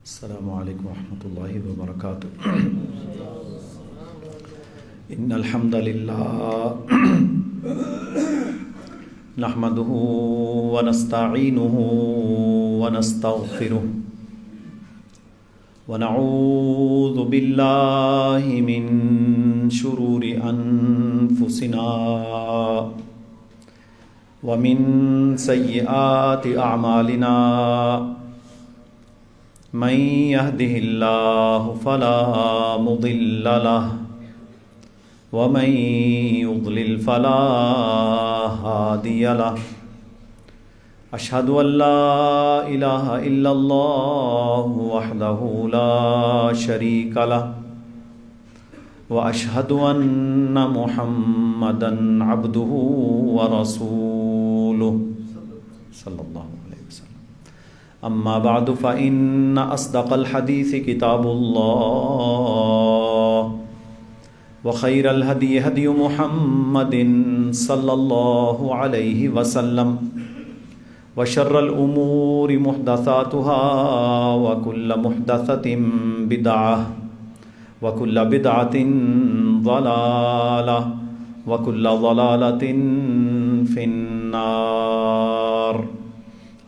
السلام علیکم ورحمۃ اللہ وبرکاتہ۔ ان الحمد للہ نحمده ونستعینه ونستغفره ونعوذ باللہ من شرور انفسنا ومن سیئات اعمالنا من يهده الله فلا مضل له ومن يضلل فلا هادي له أشهد أن لا إله إلا الله وحده لا شريك له وأشهد أن محمدا عبده ورسوله صلى الله عليه وسلم۔ اما بعد فإن اصدق الحديث كتاب الله وخير الهدي هدي محمد صلى الله عليه وسلم وشر الأمور محدثاتها وكل محدثة بدعة وكل بدعة ضلالة وكل ضلالة في النار۔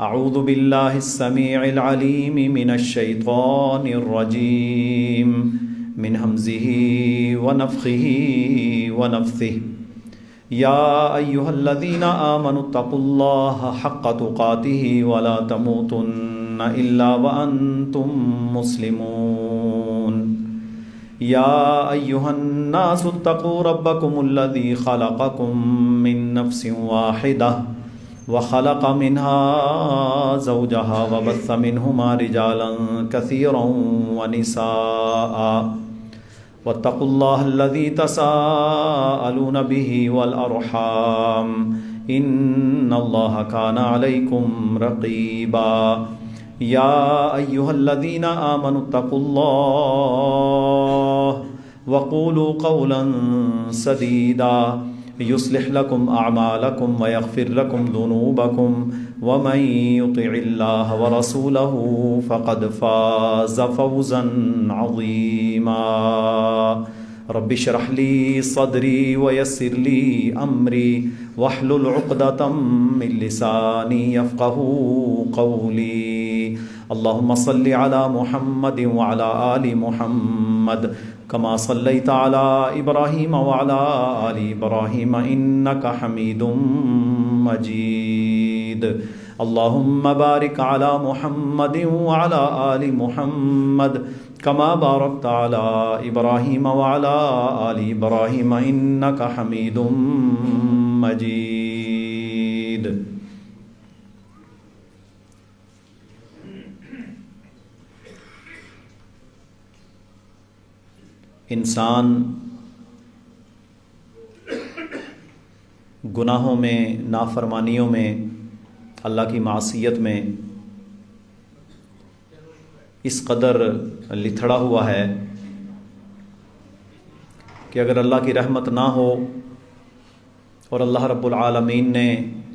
اعوذ باللہ السمیع العلیم من الشیطان الرجیم من ہمزہ ونفخہ ونفثہ۔ یا ایہا الذین آمنوا اتقوا اللہ حق تقاتہ ولا تموتن الا وانتم مسلمون۔ یا ایہا الناس اتقوا ربکم الذی خلقکم من نفس واحدہ وخلق منها زوجها وبث منهما رجالا كثيرا ونساء واتقوا الله الذي تساءلون به والأرحام إن الله كان عليكم رقيبا۔ يا أيها الذين آمنوا اتقوا الله وقولوا قولا سديدا يصلح لكم أعمالكم ويغفر لكم ذنوبكم ومن يطع الله ورسوله فقد فاز فوزا عظيما۔ رب اشرح لي صدري ويسر لي أمري واحلل عقدة من لساني يفقهوا قولي۔ اللهم صل على محمد وعلى آل محمد كما صليت على إبراهيم وعلى آل إبراهيم إنك حميد مجيد۔ اللهم بارك على محمد وعلى آل محمد كما باركت على إبراهيم وعلى آل إبراهيم إنك حميد مجيد۔ انسان گناہوں میں، نافرمانیوں میں، اللہ کی معصیت میں اس قدر لتھڑا ہوا ہے کہ اگر اللہ کی رحمت نہ ہو اور اللہ رب العالمین نے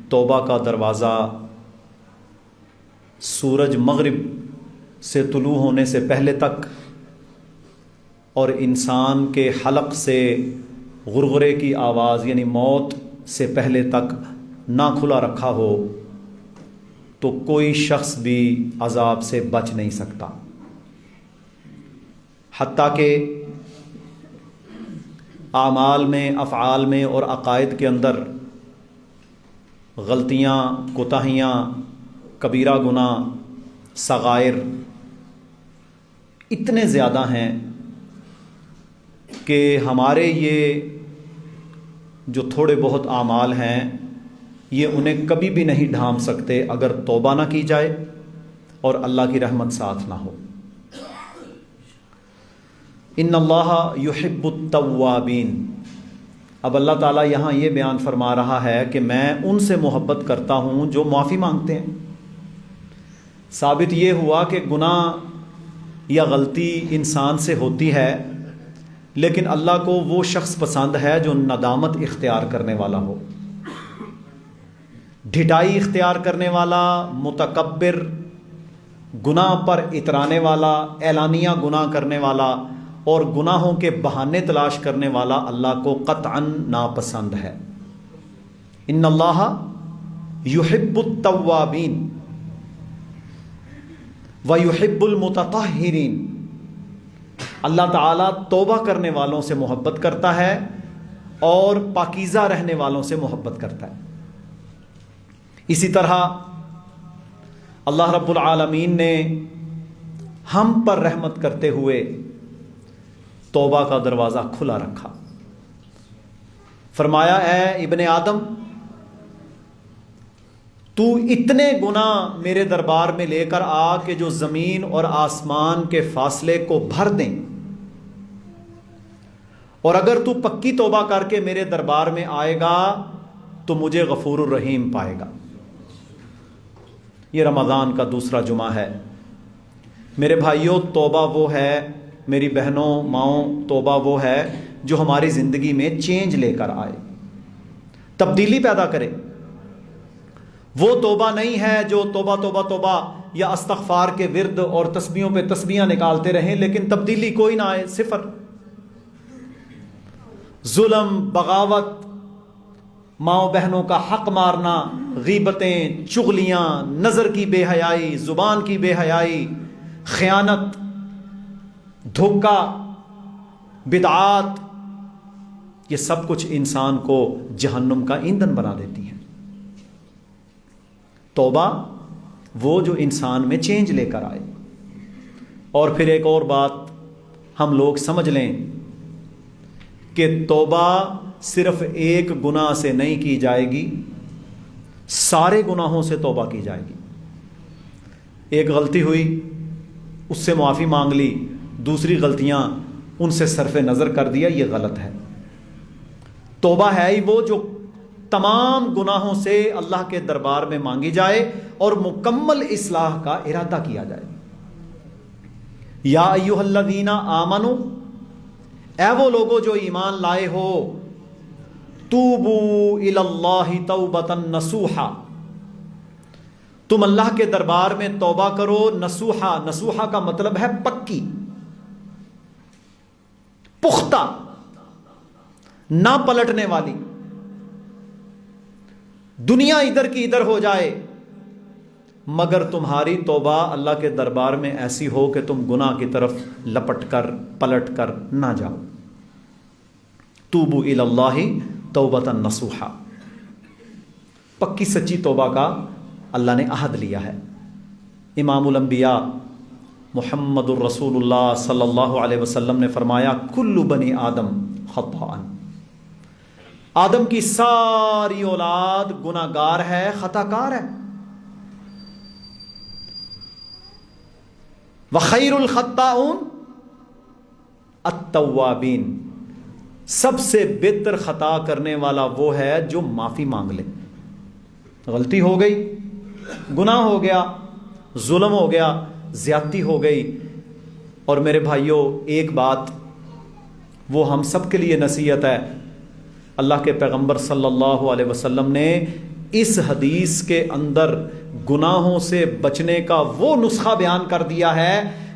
توبہ کا دروازہ سورج مغرب سے طلوع ہونے سے پہلے تک اور انسان کے حلق سے غرغرے کی آواز یعنی موت سے پہلے تک نہ کھلا رکھا ہو تو کوئی شخص بھی عذاب سے بچ نہیں سکتا، حتیٰ کہ اعمال میں، افعال میں اور عقائد کے اندر غلطیاں، کوتاہیاں، کبیرہ گناہ، صغائر اتنے زیادہ ہیں کہ ہمارے یہ جو تھوڑے بہت اعمال ہیں یہ انہیں کبھی بھی نہیں ڈھانپ سکتے اگر توبہ نہ کی جائے اور اللہ کی رحمت ساتھ نہ ہو۔ ان اللہ یحب التوابین۔ اب اللہ تعالیٰ یہاں یہ بیان فرما رہا ہے کہ میں ان سے محبت کرتا ہوں جو معافی مانگتے ہیں۔ ثابت یہ ہوا کہ گناہ یا غلطی انسان سے ہوتی ہے، لیکن اللہ کو وہ شخص پسند ہے جو ندامت اختیار کرنے والا ہو، ڈھٹائی اختیار کرنے والا، متکبر، گناہ پر اترانے والا، اعلانیہ گناہ کرنے والا اور گناہوں کے بہانے تلاش کرنے والا اللہ کو قطعاً ناپسند ہے۔ ان اللہ یحب التوابین ویحب المتطہرین، اللہ تعالیٰ توبہ کرنے والوں سے محبت کرتا ہے اور پاکیزہ رہنے والوں سے محبت کرتا ہے۔ اسی طرح اللہ رب العالمین نے ہم پر رحمت کرتے ہوئے توبہ کا دروازہ کھلا رکھا۔ فرمایا اے ابن آدم، تو اتنے گناہ میرے دربار میں لے کر آ کہ جو زمین اور آسمان کے فاصلے کو بھر دیں، اور اگر تو پکی توبہ کر کے میرے دربار میں آئے گا تو مجھے غفور الرحیم پائے گا۔ یہ رمضان کا دوسرا جمعہ ہے۔ میرے بھائیوں، توبہ وہ ہے، میری بہنوں ماؤں، توبہ وہ ہے جو ہماری زندگی میں چینج لے کر آئے، تبدیلی پیدا کرے۔ وہ توبہ نہیں ہے جو توبہ توبہ توبہ یا استغفار کے ورد اور تسبیحوں پہ تسبیحاں نکالتے رہیں لیکن تبدیلی کوئی نہ آئے، صفر۔ ظلم، بغاوت، ماؤں بہنوں کا حق مارنا، غیبتیں، چغلیاں، نظر کی بے حیائی، زبان کی بے حیائی، خیانت، دھوکہ، بدعات، یہ سب کچھ انسان کو جہنم کا ایندھن بنا دیتی ہیں۔ توبہ وہ جو انسان میں چینج لے کر آئے۔ اور پھر ایک اور بات ہم لوگ سمجھ لیں کہ توبہ صرف ایک گناہ سے نہیں کی جائے گی، سارے گناہوں سے توبہ کی جائے گی۔ ایک غلطی ہوئی، اس سے معافی مانگ لی، دوسری غلطیاں ان سے صرف نظر کر دیا، یہ غلط ہے۔ توبہ ہے ہی وہ جو تمام گناہوں سے اللہ کے دربار میں مانگی جائے اور مکمل اصلاح کا ارادہ کیا جائے۔ یا ایھا الذین آمنو، اے وہ لوگو جو ایمان لائے ہو، توبوا الی اللہ توبۃ نصوحا، تم اللہ کے دربار میں توبہ کرو نصوحا۔ نصوحا کا مطلب ہے پکی، پختہ، نہ پلٹنے والی۔ دنیا ادھر کی ادھر ہو جائے مگر تمہاری توبہ اللہ کے دربار میں ایسی ہو کہ تم گناہ کی طرف لپٹ کر پلٹ کر نہ جاؤ۔ توبوا الی اللہ توبۃ نصوحا، پکی سچی توبہ کا اللہ نے عہد لیا ہے۔ امام الانبیاء محمد الرسول اللہ صلی اللہ علیہ وسلم نے فرمایا کل بنی آدم خطاء، آدم کی ساری اولاد گناہ گار ہے، خطا کار ہے۔ وخیر الخطاؤن التوابین، سب سے بہتر خطا کرنے والا وہ ہے جو معافی مانگ لے۔ غلطی ہو گئی، گناہ ہو گیا، ظلم ہو گیا، زیادتی ہو گئی، اور میرے بھائیوں ایک بات وہ ہم سب کے لیے نصیحت ہے، اللہ کے پیغمبر صلی اللہ علیہ وسلم نے اس حدیث کے اندر گناہوں سے بچنے کا وہ نسخہ بیان کر دیا ہے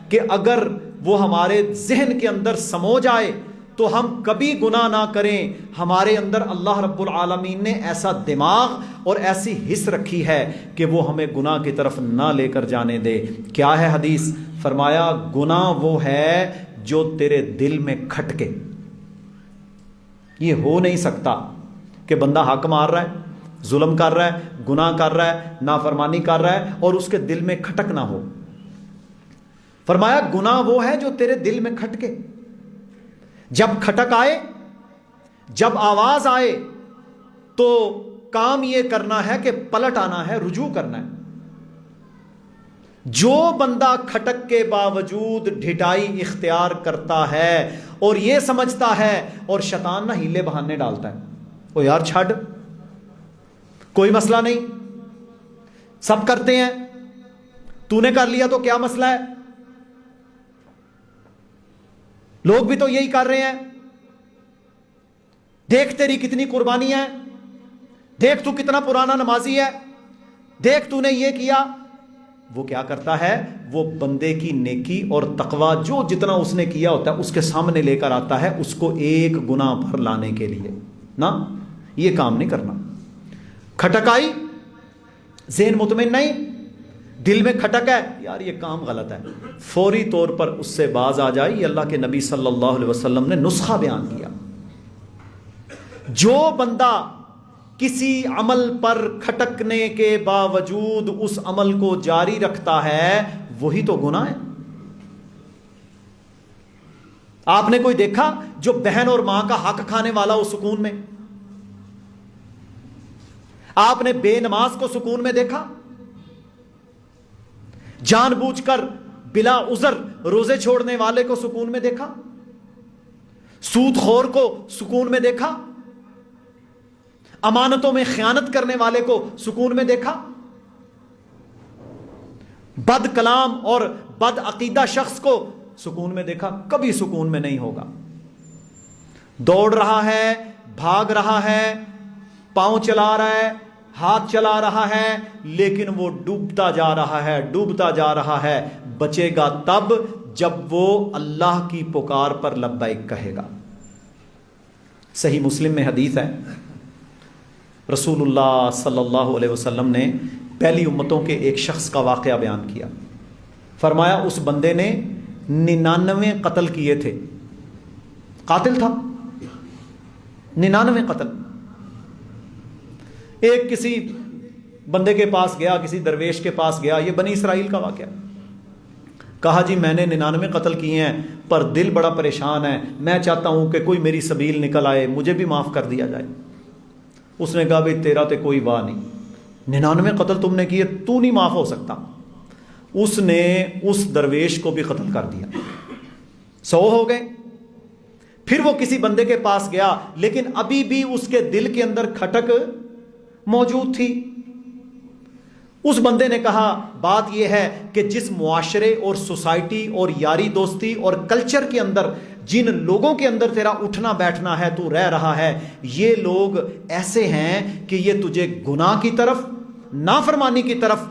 کہ اگر وہ ہمارے ذہن کے اندر سمو جائے تو ہم کبھی گناہ نہ کریں۔ ہمارے اندر اللہ رب العالمین نے ایسا دماغ اور ایسی حس رکھی ہے کہ وہ ہمیں گناہ کی طرف نہ لے کر جانے دے۔ کیا ہے حدیث؟ فرمایا گناہ وہ ہے جو تیرے دل میں کھٹکے۔ یہ ہو نہیں سکتا کہ بندہ حق مار رہا ہے، ظلم کر رہا ہے، گناہ کر رہا ہے، نافرمانی کر رہا ہے اور اس کے دل میں کھٹک نہ ہو۔ فرمایا گناہ وہ ہے جو تیرے دل میں کھٹکے، جب کھٹک آئے، جب آواز آئے تو کام یہ کرنا ہے کہ پلٹ آنا ہے، رجوع کرنا ہے۔ جو بندہ کھٹک کے باوجود ڈھٹائی اختیار کرتا ہے اور یہ سمجھتا ہے، اور شیطان نہ ہیلے بہانے ڈالتا ہے، او یار چھڈ، کوئی مسئلہ نہیں، سب کرتے ہیں، تو نے کر لیا تو کیا مسئلہ ہے، لوگ بھی تو یہی کر رہے ہیں، دیکھ تیری کتنی قربانیاں ہیں، دیکھ تو کتنا پرانا نمازی ہے، دیکھ تو نے یہ کیا۔ وہ کیا کرتا ہے؟ وہ بندے کی نیکی اور تقوی جو جتنا اس نے کیا ہوتا ہے اس کے سامنے لے کر آتا ہے اس کو ایک گناہ پر لانے کے لیے. نہ یہ کام نہیں کرنا. کھٹک آئی، ذہن مطمئن نہیں، دل میں کھٹک ہے یار یہ کام غلط ہے، فوری طور پر اس سے باز آ جائے. یہ اللہ کے نبی صلی اللہ علیہ وسلم نے نسخہ بیان کیا. جو بندہ کسی عمل پر کھٹکنے کے باوجود اس عمل کو جاری رکھتا ہے وہی تو گناہ ہے. آپ نے کوئی دیکھا جو بہن اور ماں کا حق کھانے والا ہو سکون میں؟ آپ نے بے نماز کو سکون میں دیکھا؟ جان بوجھ کر بلا عذر روزے چھوڑنے والے کو سکون میں دیکھا؟ سود خور کو سکون میں دیکھا؟ امانتوں میں خیانت کرنے والے کو سکون میں دیکھا؟ بد کلام اور بد عقیدہ شخص کو سکون میں دیکھا؟ کبھی سکون میں نہیں ہوگا. دوڑ رہا ہے، بھاگ رہا ہے، پاؤں چلا رہا ہے، ہاتھ چلا رہا ہے، لیکن وہ ڈوبتا جا رہا ہے، ڈوبتا جا رہا ہے. بچے گا تب جب وہ اللہ کی پکار پر لبیک کہے گا. صحیح مسلم میں حدیث ہے، رسول اللہ صلی اللہ علیہ وسلم نے پہلی امتوں کے ایک شخص کا واقعہ بیان کیا. فرمایا اس بندے نے 99 قتل کیے تھے، قاتل تھا، 99 قتل. ایک کسی بندے کے پاس گیا، کسی درویش کے پاس گیا، یہ بنی اسرائیل کا واقعہ. کہا جی میں نے 99 قتل کیے ہیں پر دل بڑا پریشان ہے، میں چاہتا ہوں کہ کوئی میری سبیل نکل آئے، مجھے بھی معاف کر دیا جائے. اس نے کہا بھئی تیرا تے کوئی واہ نہیں، 99 قتل تم نے کیے، تو نہیں معاف ہو سکتا. اس نے اس درویش کو بھی قتل کر دیا، 100 ہو گئے. پھر وہ کسی بندے کے پاس گیا لیکن ابھی بھی اس کے دل کے اندر کھٹک موجود تھی. اس بندے نے کہا بات یہ ہے کہ جس معاشرے اور سوسائٹی اور یاری دوستی اور کلچر کے اندر جن لوگوں کے اندر تیرا اٹھنا بیٹھنا ہے، تو رہ رہا ہے، یہ لوگ ایسے ہیں کہ یہ تجھے گناہ کی طرف، نافرمانی کی طرف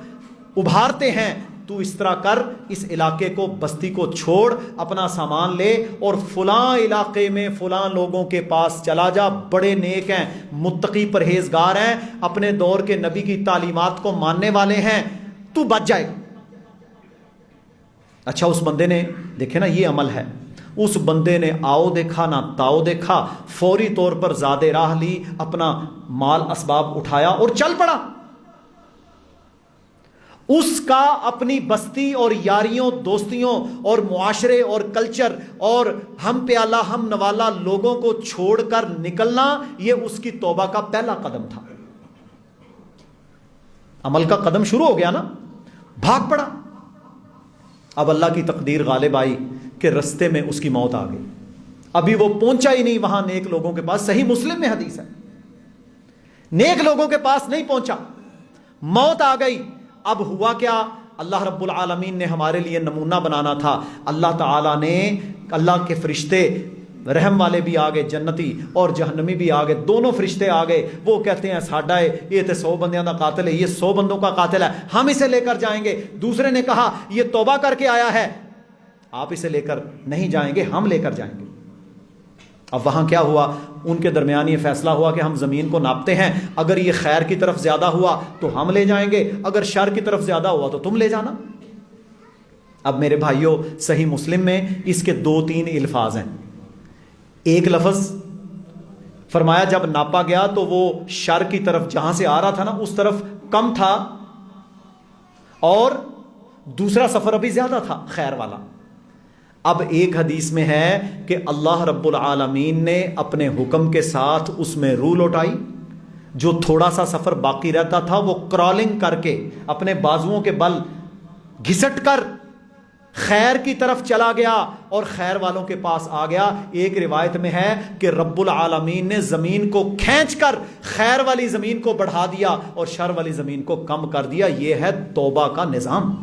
ابھارتے ہیں. تو اس طرح کر، اس علاقے کو، بستی کو چھوڑ، اپنا سامان لے اور فلاں علاقے میں فلاں لوگوں کے پاس چلا جا، بڑے نیک ہیں، متقی پرہیزگار ہیں، اپنے دور کے نبی کی تعلیمات کو ماننے والے ہیں، تو بچ جائے. اچھا اس بندے نے دیکھے نا یہ عمل ہے، اس بندے نے آؤ دیکھا نہ تاؤ دیکھا، فوری طور پر زاد راہ لی، اپنا مال اسباب اٹھایا اور چل پڑا. اس کا اپنی بستی اور یاریوں، دوستیوں اور معاشرے اور کلچر اور ہم پیالہ ہم نوالا لوگوں کو چھوڑ کر نکلنا، یہ اس کی توبہ کا پہلا قدم تھا. عمل کا قدم شروع ہو گیا نا، بھاگ پڑا. اب اللہ کی تقدیر غالب آئی کہ رستے میں اس کی موت آ گئی. ابھی وہ پہنچا ہی نہیں وہاں نیک لوگوں کے پاس. صحیح مسلم میں حدیث ہے، نیک لوگوں کے پاس نہیں پہنچا، موت آ گئی. اب ہوا کیا؟ اللہ رب العالمین نے ہمارے لیے نمونہ بنانا تھا. اللہ تعالیٰ نے، اللہ کے فرشتے، رحم والے بھی آگے جنتی اور جہنمی بھی آگے، دونوں فرشتے آگے. وہ کہتے ہیں ساڈا ہے یہ تے 100 بندیاں دا قاتل ہے، یہ 100 بندوں کا قاتل ہے، ہم اسے لے کر جائیں گے. دوسرے نے کہا یہ توبہ کر کے آیا ہے، آپ اسے لے کر نہیں جائیں گے، ہم لے کر جائیں گے. اب وہاں کیا ہوا؟ ان کے درمیان یہ فیصلہ ہوا کہ ہم زمین کو ناپتے ہیں، اگر یہ خیر کی طرف زیادہ ہوا تو ہم لے جائیں گے، اگر شر کی طرف زیادہ ہوا تو تم لے جانا. اب میرے بھائیوں، صحیح مسلم میں اس کے 2-3 الفاظ ہیں. ایک لفظ فرمایا جب ناپا گیا تو وہ شر کی طرف جہاں سے آ رہا تھا نا اس طرف کم تھا، اور دوسرا سفر ابھی زیادہ تھا خیر والا. اب ایک حدیث میں ہے کہ اللہ رب العالمین نے اپنے حکم کے ساتھ اس میں روح لوٹائی. جو تھوڑا سا سفر باقی رہتا تھا وہ کرالنگ کر کے اپنے بازوؤں کے بل گھسٹ کر خیر کی طرف چلا گیا اور خیر والوں کے پاس آ گیا. ایک روایت میں ہے کہ رب العالمین نے زمین کو کھینچ کر خیر والی زمین کو بڑھا دیا اور شر والی زمین کو کم کر دیا. یہ ہے توبہ کا نظام.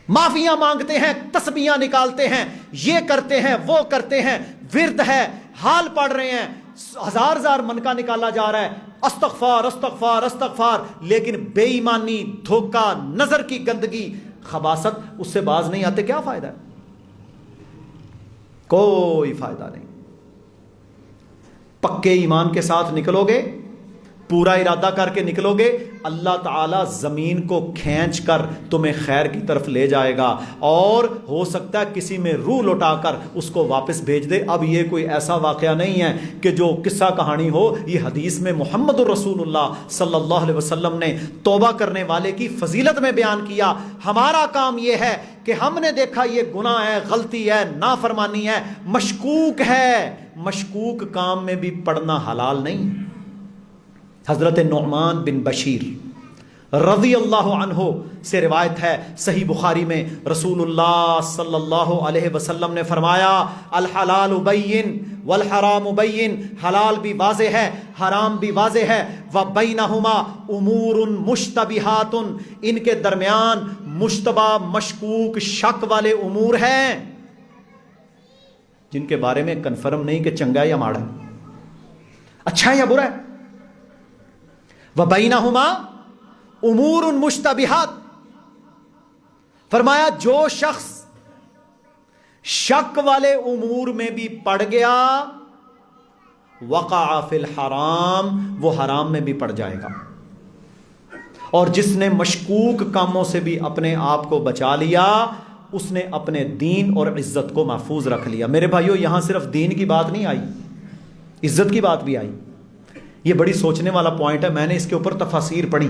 معافیاں مانگتے ہیں، تسبیحاں نکالتے ہیں، یہ کرتے ہیں، وہ کرتے ہیں، ورد ہے، حال پڑھ رہے ہیں، ہزار منکا نکالا جا رہا ہے، استغفار استغفار استغفار، لیکن بے ایمانی، دھوکہ، نظر کی گندگی، خباثت اس سے باز نہیں آتے، کیا فائدہ ہے؟ کوئی فائدہ نہیں۔ پکے ایمان کے ساتھ نکلو گے، پورا ارادہ کر کے نکلو گے، اللہ تعالیٰ زمین کو کھینچ کر تمہیں خیر کی طرف لے جائے گا، اور ہو سکتا ہے کسی میں روح لوٹا کر اس کو واپس بھیج دے۔ اب یہ کوئی ایسا واقعہ نہیں ہے کہ جو قصہ کہانی ہو، یہ حدیث میں محمد الرسول اللہ صلی اللہ علیہ وسلم نے توبہ کرنے والے کی فضیلت میں بیان کیا۔ ہمارا کام یہ ہے کہ ہم نے دیکھا یہ گناہ ہے، غلطی ہے، نافرمانی ہے، مشکوک ہے، مشکوک کام میں بھی پڑنا حلال نہیں۔ حضرت نعمان بن بشیر رضی اللہ عنہ سے روایت ہے، صحیح بخاری میں، رسول اللہ صلی اللہ علیہ وسلم نے فرمایا، الحلال بین والحرام بین، حلال بھی واضح ہے، حرام بھی واضح ہے، وبینہما امور مشتبہات، ان کے درمیان مشتبہ، مشکوک، شک والے امور ہیں جن کے بارے میں کنفرم نہیں کہ چنگا یا ماڑا، اچھا ہے یا برا ہے۔ وبینہما امور مشتبہات، فرمایا جو شخص شک والے امور میں بھی پڑ گیا، وقع فی الحرام، وہ حرام میں بھی پڑ جائے گا۔ اور جس نے مشکوک کاموں سے بھی اپنے آپ کو بچا لیا، اس نے اپنے دین اور عزت کو محفوظ رکھ لیا۔ میرے بھائیو، یہاں صرف دین کی بات نہیں آئی، عزت کی بات بھی آئی۔ یہ بڑی سوچنے والا پوائنٹ ہے، میں نے اس کے اوپر تفاسیر پڑھی،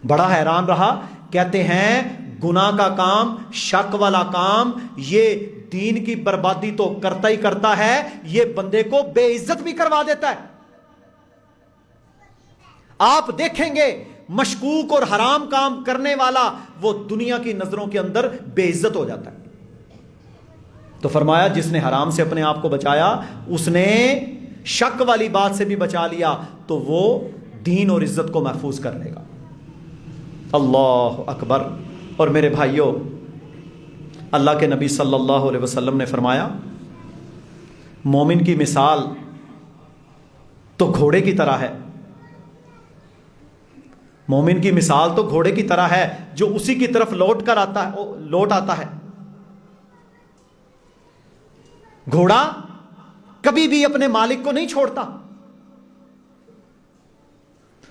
بڑا حیران رہا۔ کہتے ہیں گناہ کا کام، شک والا کام، یہ دین کی بربادی تو کرتا ہی کرتا ہے، یہ بندے کو بے عزت بھی کروا دیتا ہے۔ آپ دیکھیں گے مشکوک اور حرام کام کرنے والا وہ دنیا کی نظروں کے اندر بے عزت ہو جاتا ہے۔ تو فرمایا جس نے حرام سے اپنے آپ کو بچایا، اس نے شک والی بات سے بھی بچا لیا، تو وہ دین اور عزت کو محفوظ کر لے گا۔ اللہ اکبر۔ اور میرے بھائیوں، اللہ کے نبی صلی اللہ علیہ وسلم نے فرمایا، مومن کی مثال تو گھوڑے کی طرح ہے، مومن کی مثال تو گھوڑے کی طرح ہے جو اسی کی طرف لوٹ آتا ہے۔ گھوڑا کبھی بھی اپنے مالک کو نہیں چھوڑتا،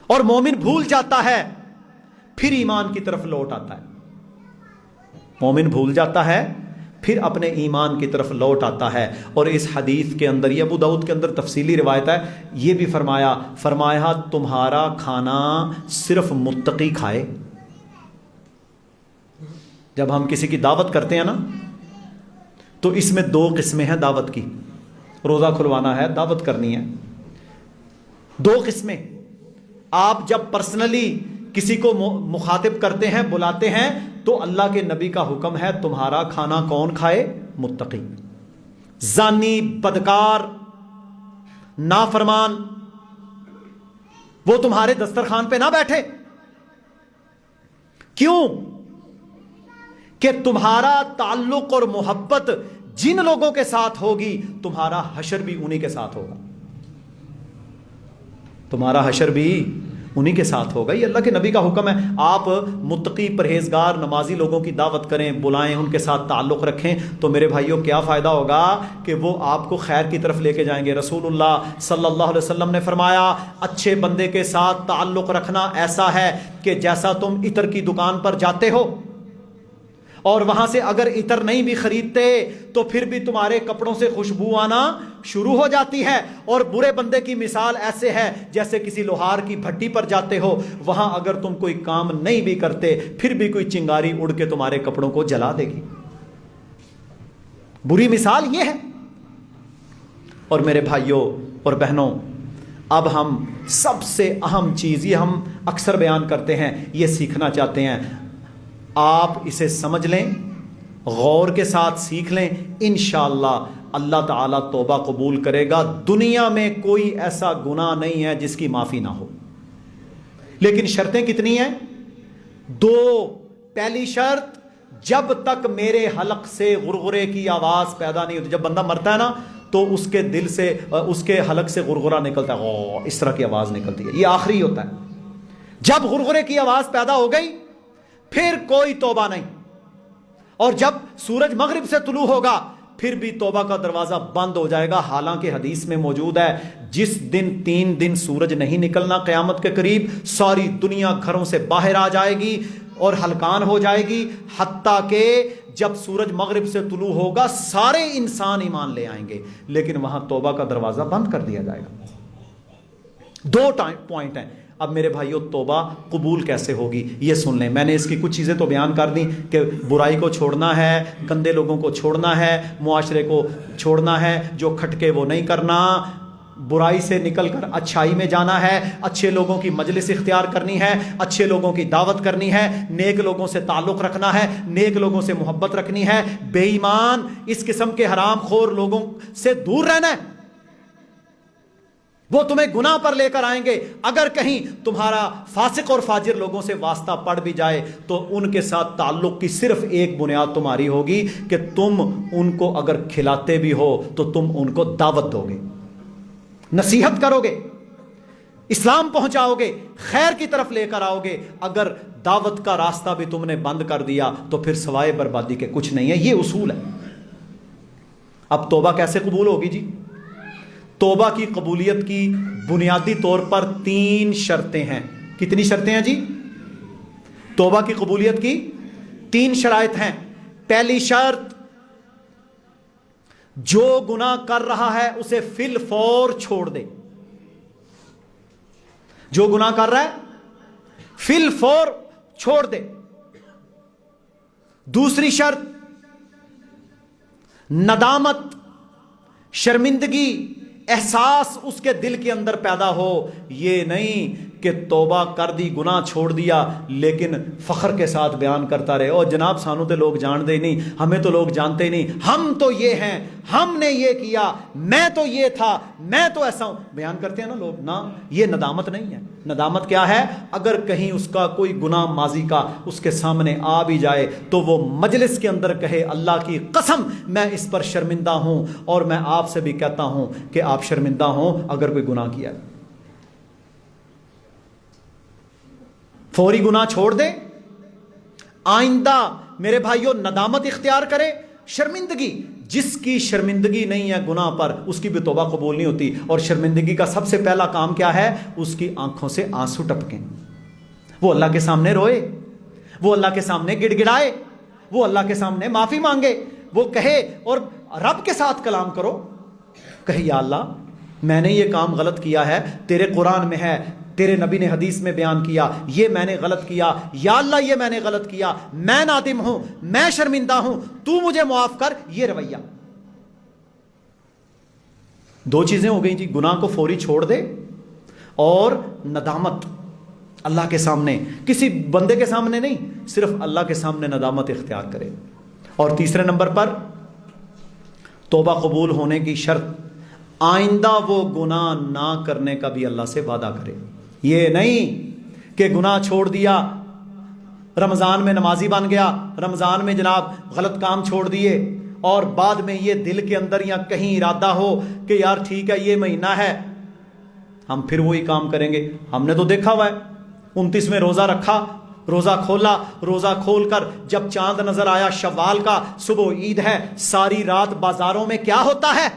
اور مومن بھول جاتا ہے پھر ایمان کی طرف لوٹ آتا ہے۔ مومن بھول جاتا ہے پھر اپنے ایمان کی طرف لوٹ آتا ہے۔ اور اس حدیث کے اندر، یہ ابو داؤد کے اندر تفصیلی روایت ہے، یہ بھی فرمایا تمہارا کھانا صرف متقی کھائے۔ جب ہم کسی کی دعوت کرتے ہیں نا، تو اس میں دو قسمیں ہیں دعوت کی۔ روزہ کھلوانا ہے، دعوت کرنی ہے، دو قسمیں۔ آپ جب پرسنلی کسی کو مخاطب کرتے ہیں، بلاتے ہیں، تو اللہ کے نبی کا حکم ہے تمہارا کھانا کون کھائے؟ متقی۔ زانی، بدکار، نافرمان وہ تمہارے دسترخوان پہ نہ بیٹھے۔ کیوں؟ کہ تمہارا تعلق اور محبت جن لوگوں کے ساتھ ہوگی، تمہارا حشر بھی انہی کے ساتھ ہوگا، تمہارا حشر بھی انہی کے ساتھ ہوگا۔ یہ اللہ کے نبی کا حکم ہے۔ آپ متقی، پرہیزگار، نمازی لوگوں کی دعوت کریں، بلائیں، ان کے ساتھ تعلق رکھیں، تو میرے بھائیوں کیا فائدہ ہوگا کہ وہ آپ کو خیر کی طرف لے کے جائیں گے۔ رسول اللہ صلی اللہ علیہ وسلم نے فرمایا، اچھے بندے کے ساتھ تعلق رکھنا ایسا ہے کہ جیسا تم عطر کی دکان پر جاتے ہو، اور وہاں سے اگر عطر نہیں بھی خریدتے تو پھر بھی تمہارے کپڑوں سے خوشبو آنا شروع ہو جاتی ہے۔ اور برے بندے کی مثال ایسے ہے جیسے کسی لوہار کی بھٹی پر جاتے ہو، وہاں اگر تم کوئی کام نہیں بھی کرتے پھر بھی کوئی چنگاری اڑ کے تمہارے کپڑوں کو جلا دے گی۔ بری مثال یہ ہے۔ اور میرے بھائیوں اور بہنوں، اب ہم سب سے اہم چیز، یہ ہم اکثر بیان کرتے ہیں، یہ سیکھنا چاہتے ہیں۔ آپ اسے سمجھ لیں، غور کے ساتھ سیکھ لیں، انشاءاللہ اللہ تعالیٰ توبہ قبول کرے گا۔ دنیا میں کوئی ایسا گناہ نہیں ہے جس کی معافی نہ ہو، لیکن شرطیں کتنی ہیں؟ دو۔ پہلی شرط، جب تک میرے حلق سے غرغرے کی آواز پیدا نہیں ہوتی۔ جب بندہ مرتا ہے نا تو اس کے دل سے اس کے حلق سے غرغرہ نکلتا ہے، او اس طرح کی آواز نکلتی ہے، یہ آخری ہوتا ہے۔ جب غرغرے کی آواز پیدا ہو گئی پھر کوئی توبہ نہیں، اور جب سورج مغرب سے طلوع ہوگا پھر بھی توبہ کا دروازہ بند ہو جائے گا۔ حالانکہ حدیث میں موجود ہے جس دن 3 دن سورج نہیں نکلنا قیامت کے قریب، ساری دنیا گھروں سے باہر آ جائے گی اور ہلکان ہو جائے گی، حتیٰ کہ جب سورج مغرب سے طلوع ہوگا سارے انسان ایمان لے آئیں گے، لیکن وہاں توبہ کا دروازہ بند کر دیا جائے گا۔ 2 پوائنٹ ہیں۔ اب میرے بھائیوں توبہ قبول کیسے ہوگی یہ سن لیں۔ میں نے اس کی کچھ چیزیں تو بیان کر دیں کہ برائی کو چھوڑنا ہے، گندے لوگوں کو چھوڑنا ہے، معاشرے کو چھوڑنا ہے، جو کھٹکے وہ نہیں کرنا، برائی سے نکل کر اچھائی میں جانا ہے، اچھے لوگوں کی مجلس اختیار کرنی ہے، اچھے لوگوں کی دعوت کرنی ہے، نیک لوگوں سے تعلق رکھنا ہے، نیک لوگوں سے محبت رکھنی ہے، بے ایمان اس قسم کے حرام خور لوگوں سے دور رہنا ہے۔ وہ تمہیں گناہ پر لے کر آئیں گے۔ اگر کہیں تمہارا فاسق اور فاجر لوگوں سے واسطہ پڑ بھی جائے تو ان کے ساتھ تعلق کی صرف ایک بنیاد تمہاری ہوگی کہ تم ان کو اگر کھلاتے بھی ہو تو تم ان کو دعوت دو گے، نصیحت کرو گے، اسلام پہنچاؤ گے، خیر کی طرف لے کر آؤ گے۔ اگر دعوت کا راستہ بھی تم نے بند کر دیا تو پھر سوائے بربادی کے کچھ نہیں ہے۔ یہ اصول ہے۔ اب توبہ کیسے قبول ہوگی جی؟ توبہ کی قبولیت کی بنیادی طور پر 3 شرطیں ہیں۔ کتنی شرطیں ہیں جی؟ توبہ کی قبولیت کی 3 شرائط ہیں۔ پہلی شرط، جو گناہ کر رہا ہے اسے فی الفور چھوڑ دے۔ جو گناہ کر رہا ہے فی الفور چھوڑ دے۔ دوسری شرط، ندامت، شرمندگی، احساس اس کے دل کے اندر پیدا ہو۔ یہ نہیں کہ توبہ کر دی، گناہ چھوڑ دیا، لیکن فخر کے ساتھ بیان کرتا رہے، او جناب سانو تو لوگ جان دے نہیں، ہمیں تو لوگ جانتے ہی نہیں، ہم تو یہ ہیں، ہم نے یہ کیا، میں تو یہ تھا، میں تو ایسا ہوں، بیان کرتے ہیں نا لوگ۔ نہ، یہ ندامت نہیں ہے۔ ندامت کیا ہے؟ اگر کہیں اس کا کوئی گناہ ماضی کا اس کے سامنے آ بھی جائے تو وہ مجلس کے اندر کہے اللہ کی قسم میں اس پر شرمندہ ہوں، اور میں آپ سے بھی کہتا ہوں کہ آپ شرمندہ ہوں اگر کوئی گناہ کیا ہے۔ فوری گناہ چھوڑ دے، آئندہ میرے بھائیوں ندامت اختیار کرے، شرمندگی، جس کی شرمندگی نہیں ہے گناہ پر اس کی بھی توبہ قبول نہیں ہوتی۔ اور شرمندگی کا سب سے پہلا کام کیا ہے؟ اس کی آنکھوں سے آنسو ٹپکیں، وہ اللہ کے سامنے روئے، وہ اللہ کے سامنے گڑ گڑائے، وہ اللہ کے سامنے معافی مانگے، وہ کہے اور رب کے ساتھ کلام کرو، کہے یا اللہ میں نے یہ کام غلط کیا ہے، تیرے قرآن میں ہے، تیرے نبی نے حدیث میں بیان کیا، یہ میں نے غلط کیا، یا اللہ یہ میں نے غلط کیا، میں نادم ہوں، میں شرمندہ ہوں، تو مجھے معاف کر۔ یہ رویہ، 2 چیزیں ہو گئیں جی، گناہ کو فوری چھوڑ دے اور ندامت اللہ کے سامنے، کسی بندے کے سامنے نہیں، صرف اللہ کے سامنے ندامت اختیار کرے۔ اور تیسرے نمبر پر توبہ قبول ہونے کی شرط، آئندہ وہ گناہ نہ کرنے کا بھی اللہ سے وعدہ کرے۔ یہ نہیں کہ گناہ چھوڑ دیا، رمضان میں نمازی بن گیا، رمضان میں جناب غلط کام چھوڑ دیے، اور بعد میں یہ دل کے اندر یا کہیں ارادہ ہو کہ یار ٹھیک ہے یہ مہینہ ہے ہم پھر وہی کام کریں گے۔ ہم نے تو دیکھا ہوا ہے 29 میں روزہ رکھا، روزہ کھولا، روزہ کھول کر جب چاند نظر آیا شوال کا، صبح عید ہے، ساری رات بازاروں میں کیا ہوتا ہے؟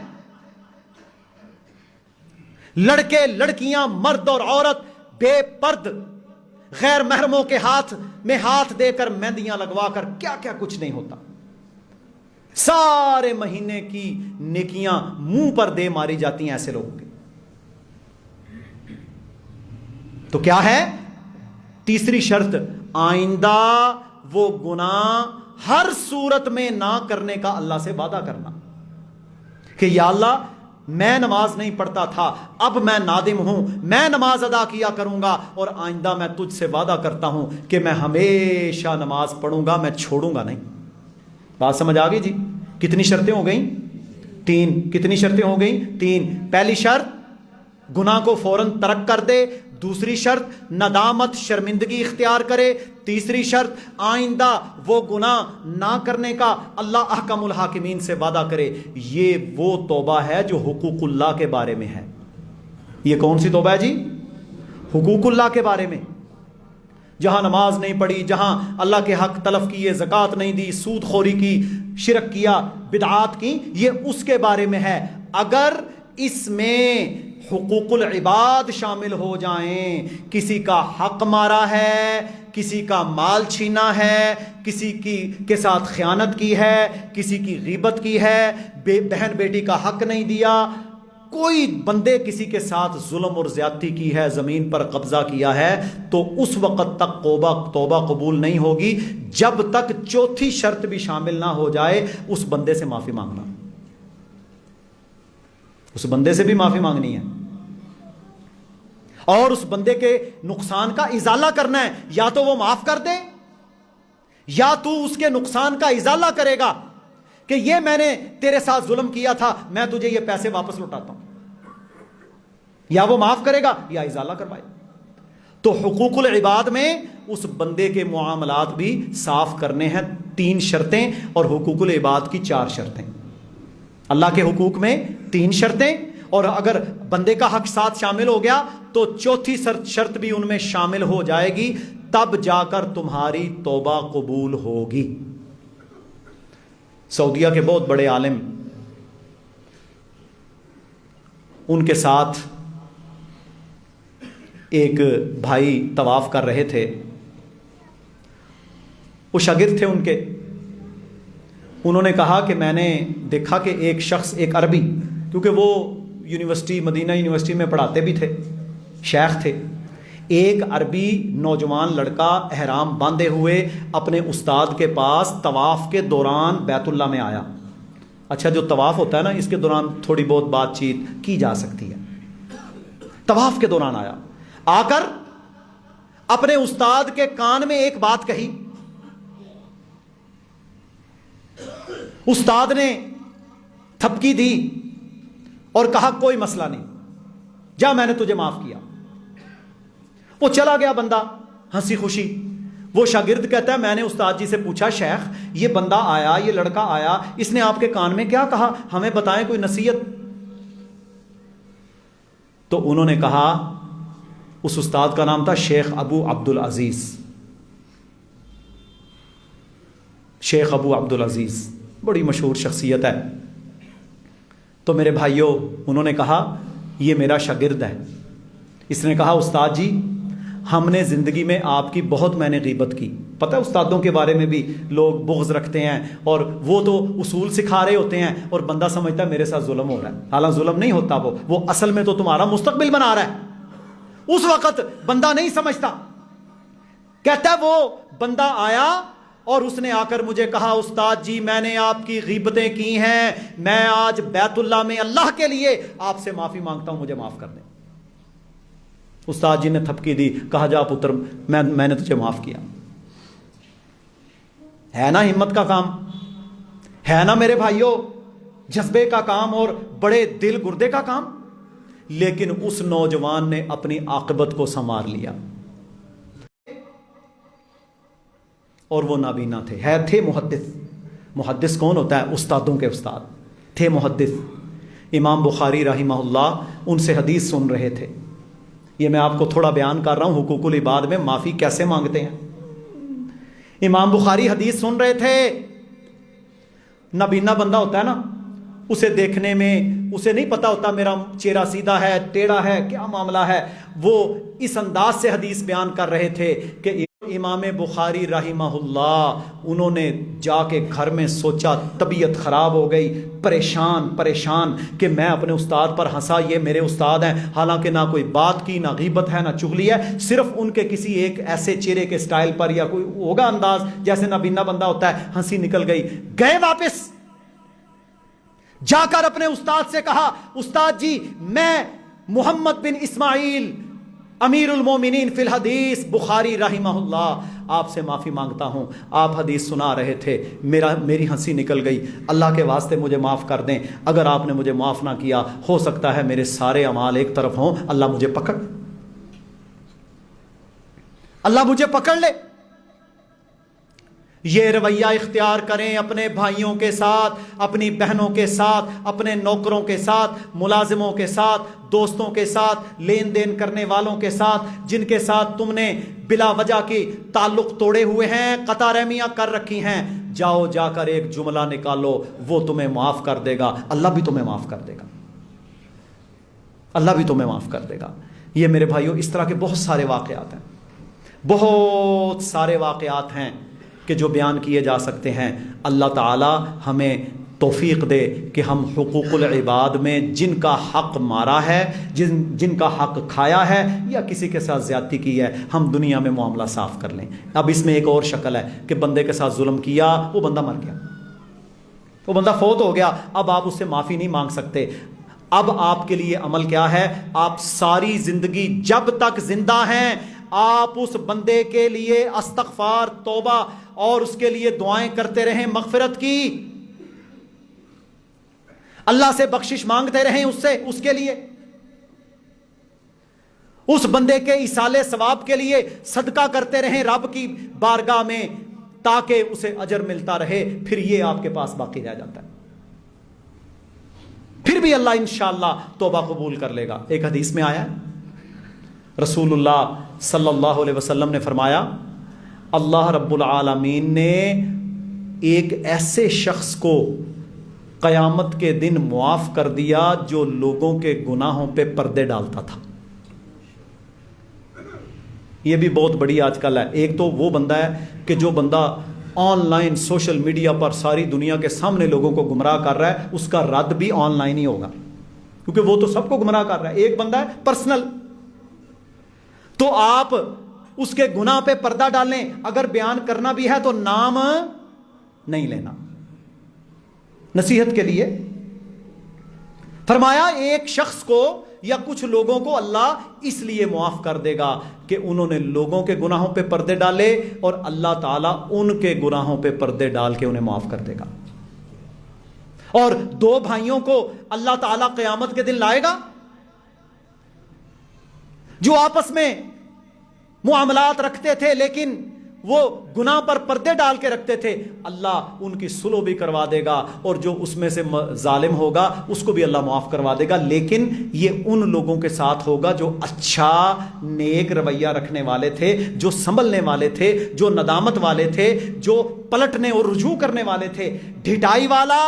لڑکے لڑکیاں، مرد اور عورت بے پرد غیر محرموں کے ہاتھ میں ہاتھ دے کر مہندیاں لگوا کر کیا کیا کچھ نہیں ہوتا۔ سارے مہینے کی نیکیاں منہ پر دے ماری جاتی ہیں ایسے لوگوں کی۔ تو کیا ہے تیسری شرط؟ آئندہ وہ گناہ ہر صورت میں نہ کرنے کا اللہ سے وعدہ کرنا کہ یا اللہ میں نماز نہیں پڑھتا تھا، اب میں نادم ہوں، میں نماز ادا کیا کروں گا، اور آئندہ میں تجھ سے وعدہ کرتا ہوں کہ میں ہمیشہ نماز پڑھوں گا، میں چھوڑوں گا نہیں۔ بات سمجھ آ گئی جی؟ کتنی شرطیں ہو گئیں؟ 3۔ کتنی شرطیں ہو گئیں؟ 3۔ پہلی شرط گناہ کو فوراً ترک کر دے. دوسری شرط ندامت شرمندگی اختیار کرے. تیسری شرط آئندہ وہ گناہ نہ کرنے کا اللہ احکم الحاکمین سے وعدہ کرے. یہ وہ توبہ ہے جو حقوق اللہ کے بارے میں ہے. یہ کون سی توبہ ہے جی؟ حقوق اللہ کے بارے میں. جہاں نماز نہیں پڑھی, جہاں اللہ کے حق تلف کیے, زکوٰۃ نہیں دی, سود خوری کی, شرک کیا, بدعات کی, یہ اس کے بارے میں ہے. اگر اس میں حقوق العباد شامل ہو جائیں, کسی کا حق مارا ہے, کسی کا مال چھینا ہے, کسی کے ساتھ خیانت کی ہے, کسی کی غیبت کی ہے, بہن بیٹی کا حق نہیں دیا, کوئی بندے کسی کے ساتھ ظلم اور زیادتی کی ہے, زمین پر قبضہ کیا ہے, تو اس وقت تک توبہ قبول نہیں ہوگی جب تک چوتھی شرط بھی شامل نہ ہو جائے, اس بندے سے معافی مانگنا. اس بندے سے بھی معافی مانگنی ہے اور اس بندے کے نقصان کا ازالہ کرنا ہے. یا تو وہ معاف کر دے, یا تو اس کے نقصان کا ازالہ کرے گا کہ یہ میں نے تیرے ساتھ ظلم کیا تھا, میں تجھے یہ پیسے واپس لوٹاتا ہوں. یا وہ معاف کرے گا یا ازالہ کروائے. تو حقوق العباد میں اس بندے کے معاملات بھی صاف کرنے ہیں. 3 شرطیں اور حقوق العباد کی 4 شرطیں. اللہ کے حقوق میں 3 شرطیں, اور اگر بندے کا حق ساتھ شامل ہو گیا تو چوتھی شرط بھی ان میں شامل ہو جائے گی, تب جا کر تمہاری توبہ قبول ہوگی. سعودیہ کے بہت بڑے عالم, ان کے ساتھ ایک بھائی طواف کر رہے تھے. وہ شاگرد تھے ان کے. انہوں نے کہا کہ میں نے دیکھا کہ ایک شخص, ایک عربی, کیونکہ وہ یونیورسٹی, مدینہ یونیورسٹی میں پڑھاتے بھی تھے, شیخ تھے, ایک عربی نوجوان لڑکا احرام باندھے ہوئے اپنے استاد کے پاس طواف کے دوران بیت اللہ میں آیا. اچھا, جو طواف ہوتا ہے نا, اس کے دوران تھوڑی بہت بات چیت کی جا سکتی ہے. طواف کے دوران آیا, آ کر اپنے استاد کے کان میں ایک بات کہی. استاد نے تھپکی دی اور کہا کوئی مسئلہ نہیں, جا میں نے تجھے معاف کیا. وہ چلا گیا بندہ ہنسی خوشی. وہ شاگرد کہتا ہے میں نے استاد جی سے پوچھا, شیخ یہ بندہ آیا, یہ لڑکا آیا, اس نے آپ کے کان میں کیا کہا, ہمیں بتائیں کوئی نصیحت. تو انہوں نے کہا, اس استاد کا نام تھا شیخ ابو عبد العزیز. شیخ ابو عبد العزیز بڑی مشہور شخصیت ہے. تو میرے بھائیوں, انہوں نے کہا یہ میرا شاگرد ہے. اس نے کہا استاد جی ہم نے زندگی میں آپ کی بہت میں نے غیبت کی. پتہ ہے استادوں کے بارے میں بھی لوگ بغض رکھتے ہیں, اور وہ تو اصول سکھا رہے ہوتے ہیں اور بندہ سمجھتا ہے میرے ساتھ ظلم ہو رہا ہے. حالانکہ ظلم نہیں ہوتا, وہ اصل میں تو تمہارا مستقبل بنا رہا ہے. اس وقت بندہ نہیں سمجھتا. کہتا ہے وہ بندہ آیا اور اس نے آ کر مجھے کہا استاد جی میں نے آپ کی غیبتیں کی ہیں, میں آج بیت اللہ میں اللہ کے لیے آپ سے معافی مانگتا ہوں, مجھے معاف کر دیں. استاد جی نے تھپکی دی, کہا جا پتر میں نے تجھے معاف کیا. ہے نا ہمت کا کام, ہے نا میرے بھائیوں جذبے کا کام اور بڑے دل گردے کا کام. لیکن اس نوجوان نے اپنی عاقبت کو سنوار لیا, اور وہ نابینا تھے. تھے محدث. محدث کون ہوتا ہے؟ استادوں کے استاد تھے, محدث. امام بخاری رحمہ اللہ ان سے حدیث سن رہے تھے. یہ میں آپ کو تھوڑا بیان کر رہا ہوں حقوق العباد میں معافی کیسے مانگتے ہیں. امام بخاری حدیث سن رہے تھے. نابینا بندہ ہوتا ہے نا, اسے دیکھنے میں اسے نہیں پتا ہوتا میرا چہرہ سیدھا ہے ٹیڑھا ہے, کیا معاملہ ہے. وہ اس انداز سے حدیث بیان کر رہے تھے کہ امام بخاری رحمہ اللہ انہوں نے جا کے گھر میں سوچا, طبیعت خراب ہو گئی, پریشان کہ میں اپنے استاد پر ہنسا, یہ میرے استاد ہیں, حالانکہ نہ کوئی بات کی, نہ غیبت ہے, نہ چغلی ہے, صرف ان کے کسی ایک ایسے چہرے کے سٹائل پر یا کوئی ہوگا انداز جیسے نابینا بندہ ہوتا ہے, ہنسی نکل گئی. گئے واپس, جا کر اپنے استاد سے کہا استاد جی میں محمد بن اسماعیل امیر المومنین فی الحدیث بخاری رحمہ اللہ، آپ سے معافی مانگتا ہوں، آپ حدیث سنا رہے تھے، میری ہنسی نکل گئی، اللہ کے واسطے مجھے معاف کر دیں، اگر آپ نے مجھے معاف نہ کیا ہو سکتا ہے میرے سارے اعمال ایک طرف ہوں، اللہ مجھے پکڑ لے۔ یہ رویہ اختیار کریں اپنے بھائیوں کے ساتھ، اپنی بہنوں کے ساتھ، اپنے نوکروں کے ساتھ، ملازموں کے ساتھ، دوستوں کے ساتھ، لین دین کرنے والوں کے ساتھ، جن کے ساتھ تم نے بلا وجہ کی تعلق توڑے ہوئے ہیں، قطع رحمیاں کر رکھی ہیں، جاؤ جا کر ایک جملہ نکالو، وہ تمہیں معاف کر دے گا، اللہ بھی تمہیں معاف کر دے گا، اللہ بھی تمہیں معاف کر دے گا۔ یہ میرے بھائیوں اس طرح کے بہت سارے واقعات ہیں، بہت سارے واقعات ہیں کہ جو بیان کیے جا سکتے ہیں۔ اللہ تعالی ہمیں توفیق دے کہ ہم حقوق العباد میں جن کا حق مارا ہے، جن کا حق کھایا ہے یا کسی کے ساتھ زیادتی کی ہے، ہم دنیا میں معاملہ صاف کر لیں۔ اب اس میں ایک اور شکل ہے کہ بندے کے ساتھ ظلم کیا، وہ بندہ مر گیا، وہ بندہ فوت ہو گیا، اب آپ اس سے معافی نہیں مانگ سکتے۔ اب آپ کے لیے عمل کیا ہے؟ آپ ساری زندگی جب تک زندہ ہیں آپ اس بندے کے لیے استغفار، توبہ اور اس کے لیے دعائیں کرتے رہیں مغفرت کی، اللہ سے بخشش مانگتے رہیں اس کے لیے، اس بندے کے ایصال ثواب کے لیے صدقہ کرتے رہیں رب کی بارگاہ میں تاکہ اسے اجر ملتا رہے، پھر یہ آپ کے پاس باقی رہ جاتا ہے، پھر بھی اللہ انشاءاللہ توبہ قبول کر لے گا۔ ایک حدیث میں آیا ہے، رسول اللہ صلی اللہ علیہ وسلم نے فرمایا، اللہ رب العالمین نے ایک ایسے شخص کو قیامت کے دن معاف کر دیا جو لوگوں کے گناہوں پہ پردے ڈالتا تھا۔ یہ بھی بہت بڑی آج کل ہے۔ ایک تو وہ بندہ ہے کہ جو بندہ آن لائن سوشل میڈیا پر ساری دنیا کے سامنے لوگوں کو گمراہ کر رہا ہے، اس کا رد بھی آن لائن ہی ہوگا، کیونکہ وہ تو سب کو گمراہ کر رہا ہے۔ ایک بندہ ہے پرسنل، تو آپ اس کے گناہ پہ پردہ ڈالیں، اگر بیان کرنا بھی ہے تو نام نہیں لینا، نصیحت کے لیے۔ فرمایا ایک شخص کو یا کچھ لوگوں کو اللہ اس لیے معاف کر دے گا کہ انہوں نے لوگوں کے گناہوں پہ پردے ڈالے، اور اللہ تعالیٰ ان کے گناہوں پہ پردے ڈال کے انہیں معاف کر دے گا۔ اور دو بھائیوں کو اللہ تعالیٰ قیامت کے دن لائے گا جو آپس میں معاملات رکھتے تھے لیکن وہ گناہ پر پردے ڈال کے رکھتے تھے، اللہ ان کی صلح بھی کروا دے گا، اور جو اس میں سے ظالم ہوگا اس کو بھی اللہ معاف کروا دے گا، لیکن یہ ان لوگوں کے ساتھ ہوگا جو اچھا نیک رویہ رکھنے والے تھے، جو سنبھلنے والے تھے، جو ندامت والے تھے، جو پلٹنے اور رجوع کرنے والے تھے۔ ڈھٹائی والا،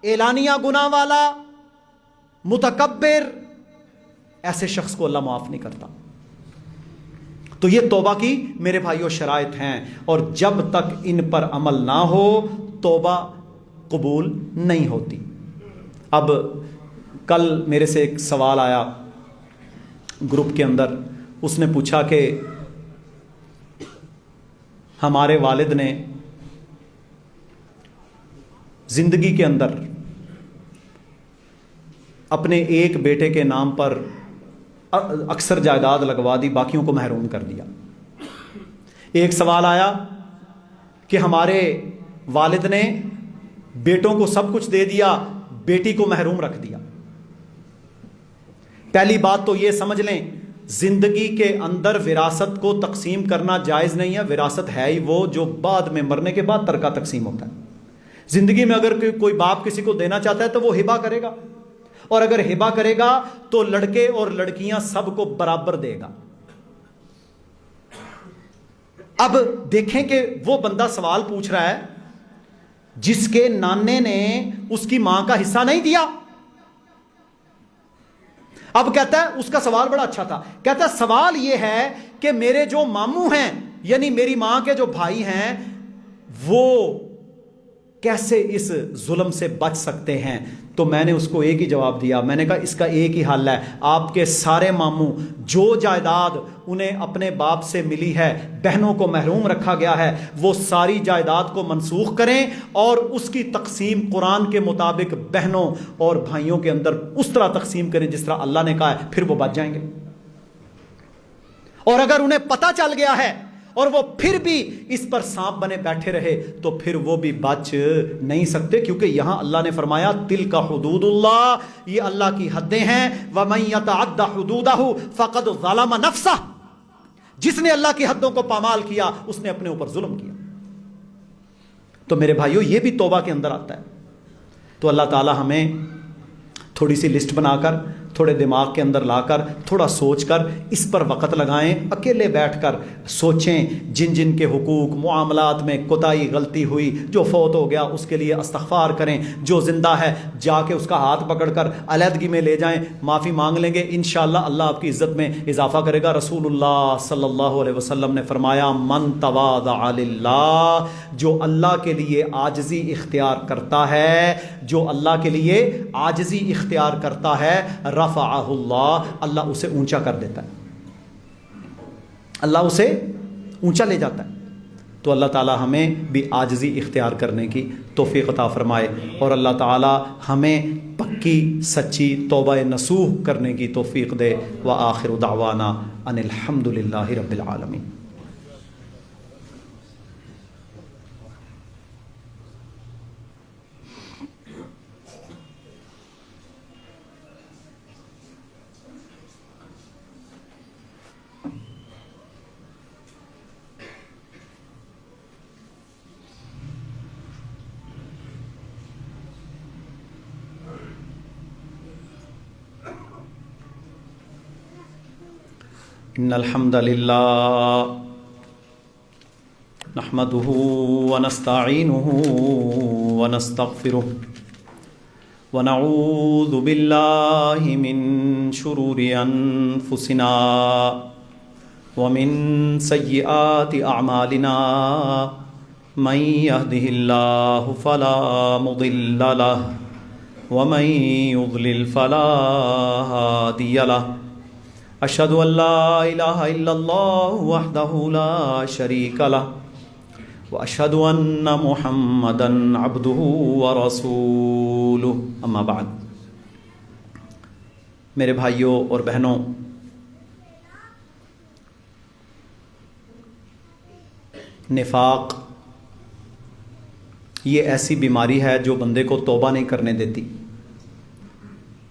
اعلانیہ گناہ والا، متکبر، ایسے شخص کو اللہ معاف نہیں کرتا۔ تو یہ توبہ کی میرے بھائیوں شرائط ہیں، اور جب تک ان پر عمل نہ ہو توبہ قبول نہیں ہوتی۔ اب کل میرے سے ایک سوال آیا گروپ کے اندر، اس نے پوچھا کہ ہمارے والد نے زندگی کے اندر اپنے ایک بیٹے کے نام پر اکثر جائیداد لگوا دی، باقیوں کو محروم کر دیا۔ ایک سوال آیا کہ ہمارے والد نے بیٹوں کو سب کچھ دے دیا، بیٹی کو محروم رکھ دیا۔ پہلی بات تو یہ سمجھ لیں، زندگی کے اندر وراثت کو تقسیم کرنا جائز نہیں ہے۔ وراثت ہے ہی وہ جو بعد میں مرنے کے بعد ترکہ تقسیم ہوتا ہے۔ زندگی میں اگر کوئی باپ کسی کو دینا چاہتا ہے تو وہ ہبہ کرے گا، اور اگر ہبہ کرے گا تو لڑکے اور لڑکیاں سب کو برابر دے گا۔ اب دیکھیں کہ وہ بندہ سوال پوچھ رہا ہے جس کے نانے نے اس کی ماں کا حصہ نہیں دیا۔ اب کہتا ہے، اس کا سوال بڑا اچھا تھا، کہتا ہے سوال یہ ہے کہ میرے جو ماموں ہیں یعنی میری ماں کے جو بھائی ہیں وہ کیسے اس ظلم سے بچ سکتے ہیں؟ تو میں نے اس کو ایک ہی جواب دیا، میں نے کہا اس کا ایک ہی حل ہے، آپ کے سارے ماموں جو جائیداد انہیں اپنے باپ سے ملی ہے، بہنوں کو محروم رکھا گیا ہے، وہ ساری جائیداد کو منسوخ کریں اور اس کی تقسیم قرآن کے مطابق بہنوں اور بھائیوں کے اندر اس طرح تقسیم کریں جس طرح اللہ نے کہا ہے، پھر وہ بچ جائیں گے۔ اور اگر انہیں پتہ چل گیا ہے اور وہ پھر بھی اس پر سانپ بنے بیٹھے رہے تو پھر وہ بھی بچ نہیں سکتے، کیونکہ یہاں اللہ نے فرمایا تلک حدود اللہ، یہ اللہ کی حدیں ہیں، وَمَن يَتَعَدَّ حُدُودَهُ فَقَدْ ظَلَمَ نَفْسَهُ، جس نے اللہ کی حدوں کو پامال کیا اس نے اپنے اوپر ظلم کیا۔ تو میرے بھائیو یہ بھی توبہ کے اندر آتا ہے۔ تو اللہ تعالی ہمیں تھوڑی سی لسٹ بنا کر، تھوڑے دماغ کے اندر لا کر، تھوڑا سوچ کر اس پر وقت لگائیں، اکیلے بیٹھ کر سوچیں جن جن کے حقوق معاملات میں کوتاہی غلطی ہوئی، جو فوت ہو گیا اس کے لیے استغفار کریں، جو زندہ ہے جا کے اس کا ہاتھ پکڑ کر علیحدگی میں لے جائیں، معافی مانگ لیں گے، انشاءاللہ اللہ آپ کی عزت میں اضافہ کرے گا۔ رسول اللہ صلی اللہ علیہ وسلم نے فرمایا من تواضع للہ، جو اللہ کے لیے عاجزی اختیار کرتا ہے، جو اللہ کے لیے عاجزی اختیار کرتا ہے، رفعہ اللہ، اللہ اسے اونچا کر دیتا ہے، اللہ اسے اونچا لے جاتا ہے۔ تو اللہ تعالی ہمیں بھی عاجزی اختیار کرنے کی توفیق عطا فرمائے، اور اللہ تعالی ہمیں پکی سچی توبہ نصوح کرنے کی توفیق دے۔ وآخر دعوانا ان الحمد للہ رب العالمین۔ ان الحمد للہ نحمده ونستعینه ونستغفره ونعوذ باللہ من شرور انفسنا ومن سیئات اعمالنا من يهده اللہ فلا مضل له ومن يضلل فلا هادی له، اشہد ان لا الہ الا اللہ وحدہ لا شریک لہ واشہد ان محمدا عبدہ ورسولہ، اما بعد۔ میرے بھائیوں اور بہنوں، نفاق یہ ایسی بیماری ہے جو بندے کو توبہ نہیں کرنے دیتی،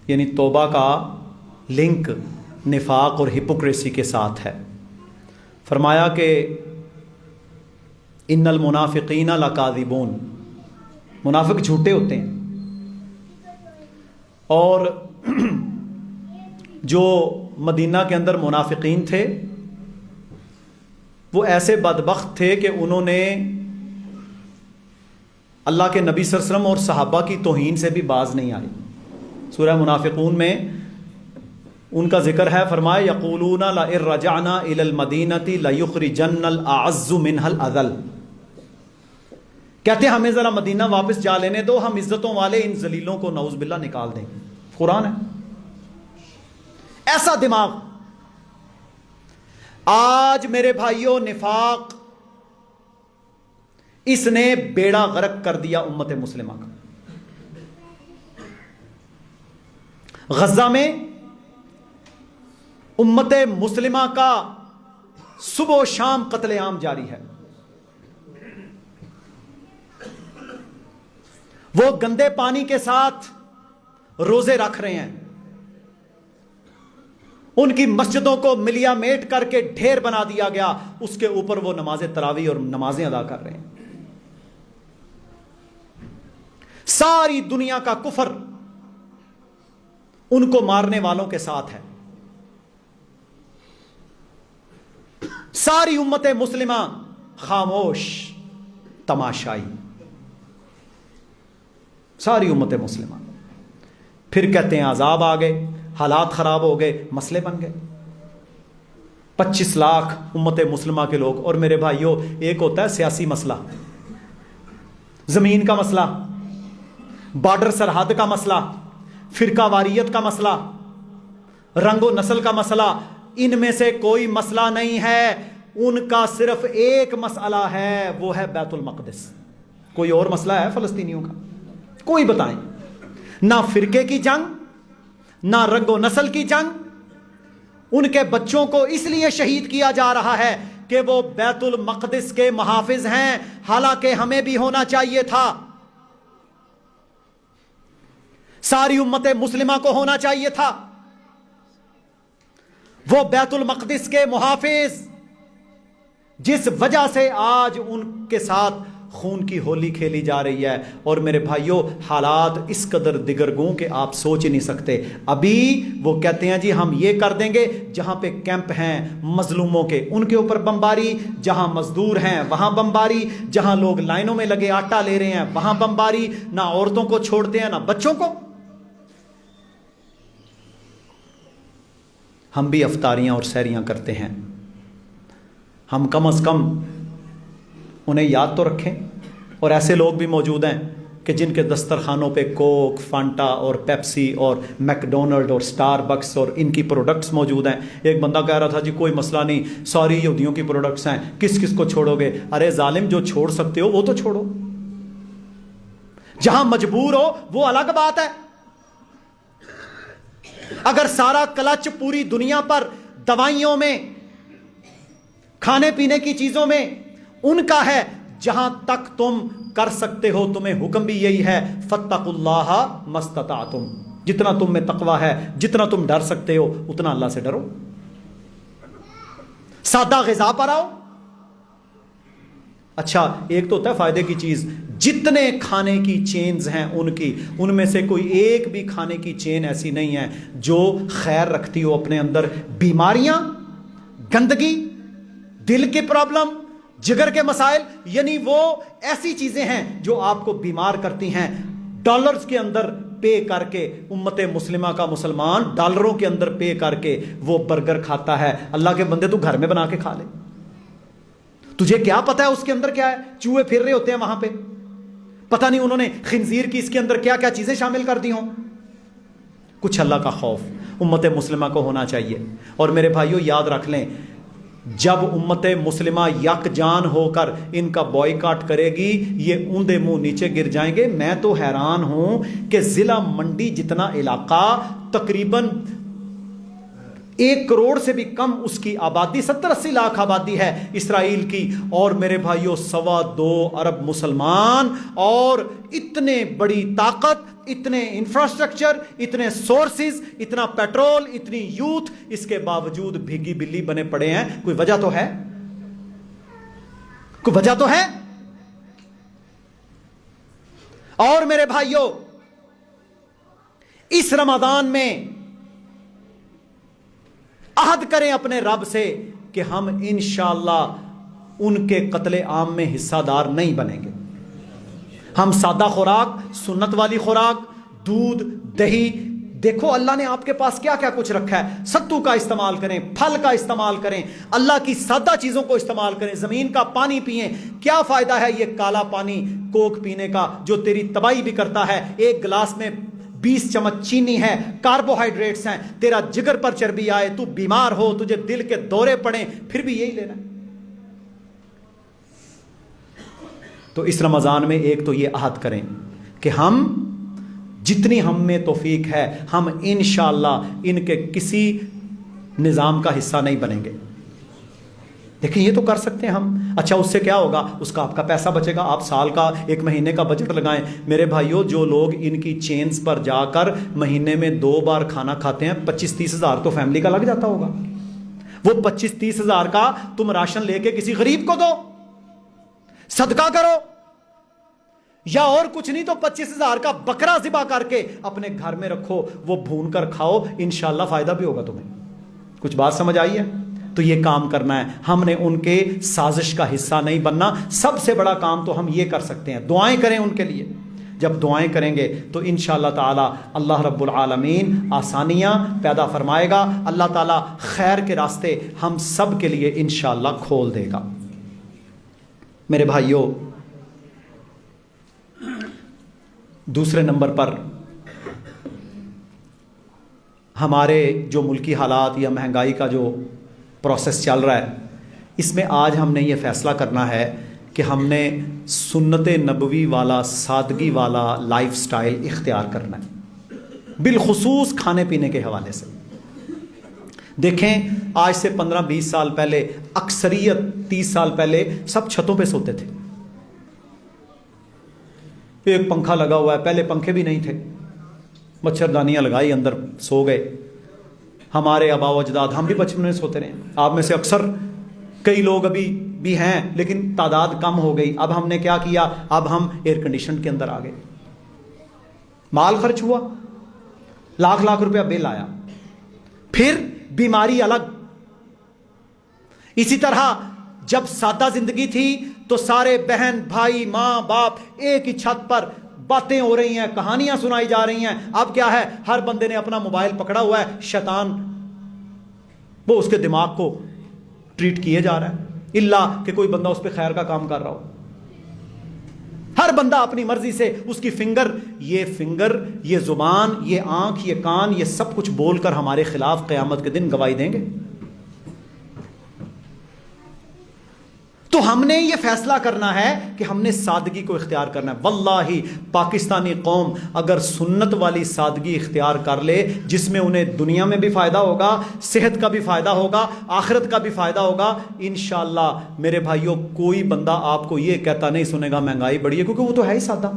یعنی توبہ کا لنک نفاق اور ہپوکریسی کے ساتھ ہے۔ فرمایا کہ ان المنافقین لکاذبون، منافق جھوٹے ہوتے ہیں، اور جو مدینہ کے اندر منافقین تھے وہ ایسے بدبخت تھے کہ انہوں نے اللہ کے نبی صلی اللہ علیہ وسلم اور صحابہ کی توہین سے بھی باز نہیں آئی۔ سورہ منافقون میں ان کا ذکر ہے، فرمایا یقولون لئن رجعنا الی المدینۃ لیخرجن الاعز منها الاذل، کہتے ہیں ہمیں ذرا مدینہ واپس جا لینے دو، ہم عزتوں والے ان ذلیلوں کو نعوذ باللہ نکال دیں گے۔ قرآن ہے۔ ایسا دماغ آج میرے بھائیوں، نفاق اس نے بیڑا غرق کر دیا امت مسلمہ کا۔ غزہ میں امت مسلمہ کا صبح و شام قتل عام جاری ہے۔ وہ گندے پانی کے ساتھ روزے رکھ رہے ہیں، ان کی مسجدوں کو ملیا میٹ کر کے ڈھیر بنا دیا گیا، اس کے اوپر وہ نماز تراویح اور نمازیں ادا کر رہے ہیں۔ ساری دنیا کا کفر ان کو مارنے والوں کے ساتھ ہے۔ ساری امت مسلمہ خاموش تماشائی، ساری امت مسلمہ۔ پھر کہتے ہیں عذاب آ گئے، حالات خراب ہو گئے، مسئلے بن گئے۔ 25 لاکھ امت مسلمہ کے لوگ، اور میرے بھائیوں ایک ہوتا ہے سیاسی مسئلہ، زمین کا مسئلہ، بارڈر سرحد کا مسئلہ، فرقہ واریت کا مسئلہ، رنگ و نسل کا مسئلہ، ان میں سے کوئی مسئلہ نہیں ہے، ان کا صرف ایک مسئلہ ہے، وہ ہے بیت المقدس۔ کوئی اور مسئلہ ہے فلسطینیوں کا؟ کوئی بتائیں۔ نہ فرقے کی جنگ، نہ رنگ و نسل کی جنگ، ان کے بچوں کو اس لیے شہید کیا جا رہا ہے کہ وہ بیت المقدس کے محافظ ہیں، حالانکہ ہمیں بھی ہونا چاہیے تھا، ساری امت مسلمہ کو ہونا چاہیے تھا۔ وہ بیت المقدس کے محافظ جس وجہ سے آج ان کے ساتھ خون کی ہولی کھیلی جا رہی ہے۔ اور میرے بھائیوں، حالات اس قدر دگرگوں کہ آپ سوچ نہیں سکتے۔ ابھی وہ کہتے ہیں جی ہم یہ کر دیں گے، جہاں پہ کیمپ ہیں مظلوموں کے ان کے اوپر بمباری، جہاں مزدور ہیں وہاں بمباری، جہاں لوگ لائنوں میں لگے آٹا لے رہے ہیں وہاں بمباری، نہ عورتوں کو چھوڑتے ہیں نہ بچوں کو۔ ہم بھی افطاریاں اور سحریاں کرتے ہیں، ہم کم از کم انہیں یاد تو رکھیں۔ اور ایسے لوگ بھی موجود ہیں کہ جن کے دسترخوانوں پہ کوک، فانٹا اور پیپسی اور میکڈونلڈ اور سٹار بکس اور ان کی پروڈکٹس موجود ہیں۔ ایک بندہ کہہ رہا تھا جی کوئی مسئلہ نہیں، ساری یہودیوں کی پروڈکٹس ہیں، کس کس کو چھوڑو گے؟ ارے ظالم، جو چھوڑ سکتے ہو وہ تو چھوڑو، جہاں مجبور ہو وہ الگ بات ہے۔ اگر سارا کلچ پوری دنیا پر دوائیوں میں، کھانے پینے کی چیزوں میں ان کا ہے، جہاں تک تم کر سکتے ہو تمہیں حکم بھی یہی ہے، فاتقوا اللہ ما استطعتم، جتنا تم میں تقوی ہے، جتنا تم ڈر سکتے ہو اتنا اللہ سے ڈرو، سادہ غذا پر آؤ۔ اچھا، ایک تو ہوتا ہے فائدے کی چیز، جتنے کھانے کی چینز ہیں ان میں سے کوئی ایک بھی کھانے کی چین ایسی نہیں ہے جو خیر رکھتی ہو اپنے اندر۔ بیماریاں، گندگی، دل کے پرابلم، جگر کے مسائل، یعنی وہ ایسی چیزیں ہیں جو آپ کو بیمار کرتی ہیں۔ ڈالرز کے اندر پے کر کے امت مسلمہ کا مسلمان ڈالروں کے اندر پے کر کے وہ برگر کھاتا ہے۔ اللہ کے بندے تو گھر میں بنا کے کھا لے، تجھے کیا پتا ہے اس کے اندر کیا ہے؟ چوہے پھر رہے ہوتے ہیں وہاں پہ، پتہ نہیں انہوں نے خنزیر کی اس کے اندر کیا کیا چیزیں شامل کر دی ہوں۔ کچھ اللہ کا خوف امت مسلمہ کو ہونا چاہیے۔ اور میرے بھائیوں یاد رکھ لیں، جب امت مسلمہ یک جان ہو کر ان کا بائیکاٹ کرے گی، یہ اوندے منہ نیچے گر جائیں گے۔ میں تو حیران ہوں کہ ضلع منڈی جتنا علاقہ، تقریباً 1 کروڑ سے بھی کم اس کی آبادی، 70-80 لاکھ آبادی ہے اسرائیل کی، اور میرے بھائیوں 2.25 ارب مسلمان، اور اتنے بڑی طاقت، اتنے انفراسٹرکچر، اتنے سورسز، اتنا پیٹرول، اتنی یوتھ، اس کے باوجود بھیگی بلی بنے پڑے ہیں۔ کوئی وجہ تو ہے، کوئی وجہ تو ہے۔ اور میرے بھائیوں، اس رمضان میں عہد کریں اپنے رب سے کہ ہم انشاءاللہ ان کے قتل عام میں حصہ دار نہیں بنیں گے۔ ہم سادہ خوراک، سنت والی خوراک، دودھ، دہی، دیکھو اللہ نے آپ کے پاس کیا کیا کچھ رکھا ہے، ستو کا استعمال کریں، پھل کا استعمال کریں، اللہ کی سادہ چیزوں کو استعمال کریں، زمین کا پانی پئیں۔ کیا فائدہ ہے یہ کالا پانی کوک پینے کا جو تیری تباہی بھی کرتا ہے؟ ایک گلاس میں 20 چمچ چینی ہے، کاربوہائیڈریٹس ہیں، تیرا جگر پر چربی آئے، تو بیمار ہو، تجھے دل کے دورے پڑیں، پھر بھی یہی لینا ہے۔ تو اس رمضان میں ایک تو یہ عہد کریں کہ ہم جتنی ہم میں توفیق ہے ہم انشاءاللہ ان کے کسی نظام کا حصہ نہیں بنیں گے۔ دیکھیں یہ تو کر سکتے ہیں ہم۔ اچھا اس سے کیا ہوگا؟ اس کا آپ کا پیسہ بچے گا، آپ سال کا 1 مہینے کا بجٹ لگائیں۔ میرے بھائیوں، جو لوگ ان کی چینز پر جا کر مہینے میں 2 بار کھانا کھاتے ہیں، 25-30 ہزار تو فیملی کا لگ جاتا ہوگا۔ وہ 25-30 ہزار کا تم راشن لے کے کسی غریب کو دو، صدقہ کرو، یا اور کچھ نہیں تو 25 ہزار کا بکرا ذبح کر کے اپنے گھر میں رکھو، وہ بھون کر کھاؤ، انشاءاللہ فائدہ بھی ہوگا تمہیں۔ کچھ بات سمجھ آئی ہے؟ تو یہ کام کرنا ہے، ہم نے ان کے سازش کا حصہ نہیں بننا۔ سب سے بڑا کام تو ہم یہ کر سکتے ہیں، دعائیں کریں ان کے لیے۔ جب دعائیں کریں گے تو انشاءاللہ تعالی اللہ رب العالمین آسانیاں پیدا فرمائے گا، اللہ تعالی خیر کے راستے ہم سب کے لیے انشاءاللہ کھول دے گا۔ میرے بھائیوں، دوسرے نمبر پر ہمارے جو ملکی حالات یا مہنگائی کا جو پروسیس چل رہا ہے، اس میں آج ہم نے یہ فیصلہ کرنا ہے کہ ہم نے سنت نبوی والا، سادگی والا لائف سٹائل اختیار کرنا ہے، بالخصوص کھانے پینے کے حوالے سے۔ دیکھیں آج سے 15-20 سال پہلے اکثریت 30 سال پہلے سب چھتوں پہ سوتے تھے. ایک پنکھا لگا ہوا ہے، پہلے پنکھے بھی نہیں تھے، مچھردانیاں لگائی اندر سو گئے. ہمارے آباء و اجداد، ہم بھی بچپن میں سوتے رہے. آپ میں سے اکثر کئی لوگ ابھی بھی ہیں لیکن تعداد کم ہو گئی. اب ہم نے کیا کیا؟ اب ہم ایئر کنڈیشن کے اندر آ گئے. مال خرچ ہوا، لاکھ روپیہ بل آیا، پھر بیماری الگ. اسی طرح جب سادہ زندگی تھی تو سارے بہن بھائی ماں باپ ایک ہی چھت پر، باتیں ہو رہی ہیں، کہانیاں سنائی جا رہی ہیں. اب کیا ہے؟ ہر بندے نے اپنا موبائل پکڑا ہوا ہے، شیطان وہ اس کے دماغ کو ٹریٹ کیے جا رہا ہے، الا کہ کوئی بندہ اس پہ خیر کا کام کر رہا ہو. ہر بندہ اپنی مرضی سے اس کی فنگر، یہ زبان، یہ آنکھ، یہ کان، یہ سب کچھ بول کر ہمارے خلاف قیامت کے دن گواہی دیں گے. تو ہم نے یہ فیصلہ کرنا ہے کہ ہم نے سادگی کو اختیار کرنا ہے. واللہ پاکستانی قوم اگر سنت والی سادگی اختیار کر لے، جس میں انہیں دنیا میں بھی فائدہ ہوگا، صحت کا بھی فائدہ ہوگا، آخرت کا بھی فائدہ ہوگا، انشاءاللہ میرے بھائیوں کوئی بندہ آپ کو یہ کہتا نہیں سنے گا مہنگائی بڑھی ہے، کیونکہ وہ تو ہے ہی سادہ.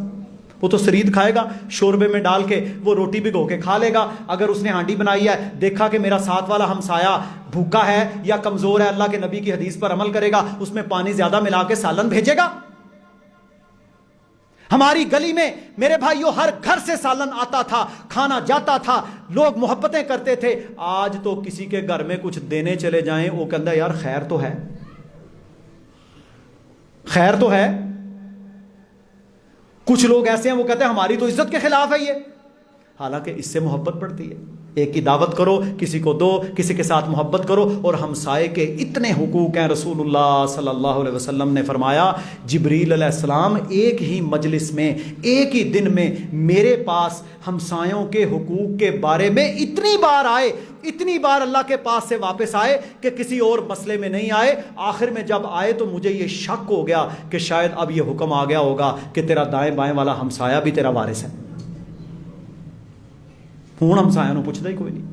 وہ تو سرید کھائے گا، شوربے میں ڈال کے وہ روٹی بھگو کے کھا لے گا. اگر اس نے ہانڈی بنائی ہے، دیکھا کہ میرا ساتھ والا ہمسایا بھوکا ہے یا کمزور ہے، اللہ کے نبی کی حدیث پر عمل کرے گا، اس میں پانی زیادہ ملا کے سالن بھیجے گا. ہماری گلی میں میرے بھائیوں ہر گھر سے سالن آتا تھا، کھانا جاتا تھا، لوگ محبتیں کرتے تھے. آج تو کسی کے گھر میں کچھ دینے چلے جائیں، وہ کہتا ہے یار خیر تو ہے، خیر تو ہے. کچھ لوگ ایسے ہیں وہ کہتے ہیں ہماری تو عزت کے خلاف ہے یہ، حالانکہ اس سے محبت بڑھتی ہے. ایک کی دعوت کرو، کسی کو دو، کسی کے ساتھ محبت کرو. اور ہمسائے کے اتنے حقوق ہیں. رسول اللہ صلی اللہ علیہ وسلم نے فرمایا جبریل علیہ السلام ایک ہی مجلس میں، ایک ہی دن میں میرے پاس ہمسایوں کے حقوق کے بارے میں اتنی بار آئے، اتنی بار اللہ کے پاس سے واپس آئے کہ کسی اور مسئلے میں نہیں آئے. آخر میں جب آئے تو مجھے یہ شک ہو گیا کہ شاید اب یہ حکم آ گیا ہوگا کہ تیرا دائیں بائیں والا ہمسایہ بھی تیرا وارث ہے. ہوں ہمسایوں نے پوچھتا ہی کوئی نہیں.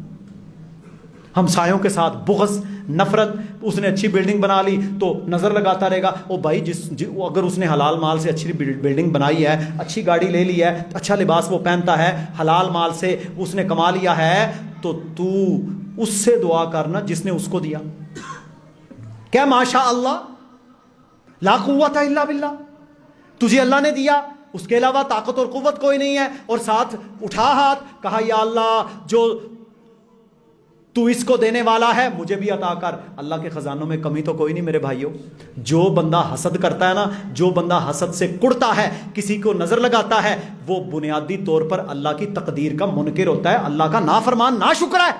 ہمسایوں کے ساتھ بغض، نفرت. اس نے اچھی بلڈنگ بنا لی تو نظر لگاتا رہے گا، او بھائی اگر اس نے حلال مال سے اچھی بلڈنگ بنائی ہے، اچھی گاڑی لے لی ہے، اچھا لباس وہ پہنتا ہے، حلال مال سے اس نے کما لیا ہے، تو اس سے دعا کرنا جس نے اس کو دیا. کیا ماشاء اللہ لا قوت الا باللہ، تجھے اللہ نے دیا، اس کے علاوہ طاقت اور قوت کوئی نہیں ہے. اور ساتھ اٹھا ہاتھ، کہا یا اللہ جو تو اس کو دینے والا ہے مجھے بھی عطا کر. اللہ کے خزانوں میں کمی تو کوئی نہیں میرے بھائیوں. جو بندہ حسد کرتا ہے نا، جو بندہ حسد سے کڑتا ہے، کسی کو نظر لگاتا ہے، وہ بنیادی طور پر اللہ کی تقدیر کا منکر ہوتا ہے، اللہ کا نافرمان، ناشکر ہے.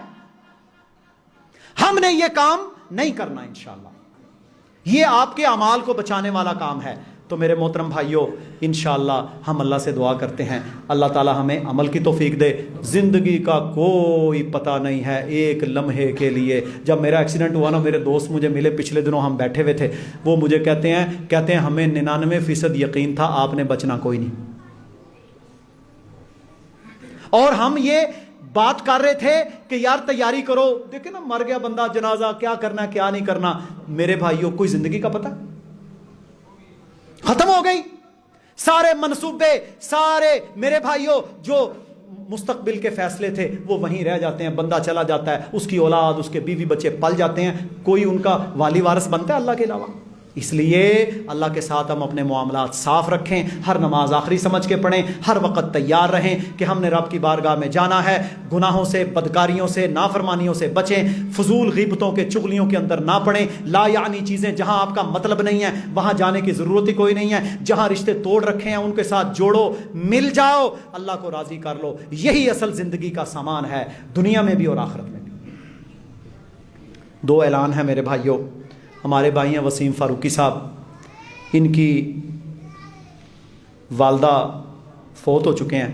ہم نے یہ کام نہیں کرنا انشاءاللہ. یہ آپ کے اعمال کو بچانے والا کام ہے. تو میرے محترم بھائیوں انشاءاللہ ہم اللہ سے دعا کرتے ہیں اللہ تعالی ہمیں عمل کی توفیق دے. زندگی کا کوئی پتہ نہیں ہے، ایک لمحے کے لیے. جب میرا ایکسیڈنٹ ہوا نا، میرے دوست مجھے ملے، پچھلے دنوں ہم بیٹھے ہوئے تھے، وہ مجھے کہتے ہیں ہمیں 99% یقین تھا آپ نے بچنا کوئی نہیں. اور ہم یہ بات کر رہے تھے کہ یار تیاری کرو. دیکھیں نا مر گیا بندہ، جنازہ کیا کرنا ہے کیا نہیں کرنا. میرے بھائیوں کوئی زندگی کا پتہ ختم ہو گئی. سارے منصوبے، سارے میرے بھائیوں جو مستقبل کے فیصلے تھے وہ وہیں رہ جاتے ہیں. بندہ چلا جاتا ہے، اس کی اولاد، اس کے بیوی بچے پل جاتے ہیں. کوئی ان کا والی وارث بنتا ہے اللہ کے علاوہ. اس لیے اللہ کے ساتھ ہم اپنے معاملات صاف رکھیں، ہر نماز آخری سمجھ کے پڑھیں، ہر وقت تیار رہیں کہ ہم نے رب کی بارگاہ میں جانا ہے. گناہوں سے، بدکاریوں سے، نافرمانیوں سے بچیں، فضول غیبتوں کے چغلیوں کے اندر نہ پڑیں. لا یعنی چیزیں جہاں آپ کا مطلب نہیں ہے وہاں جانے کی ضرورت ہی کوئی نہیں ہے. جہاں رشتے توڑ رکھے ہیں ان کے ساتھ جوڑو، مل جاؤ، اللہ کو راضی کر لو. یہی اصل زندگی کا سامان ہے، دنیا میں بھی اور آخرت میں بھی. 2 اعلان ہیں میرے بھائیوں. ہمارے بھائی ہیں وسیم فاروقی صاحب، ان کی والدہ فوت ہو چکے ہیں.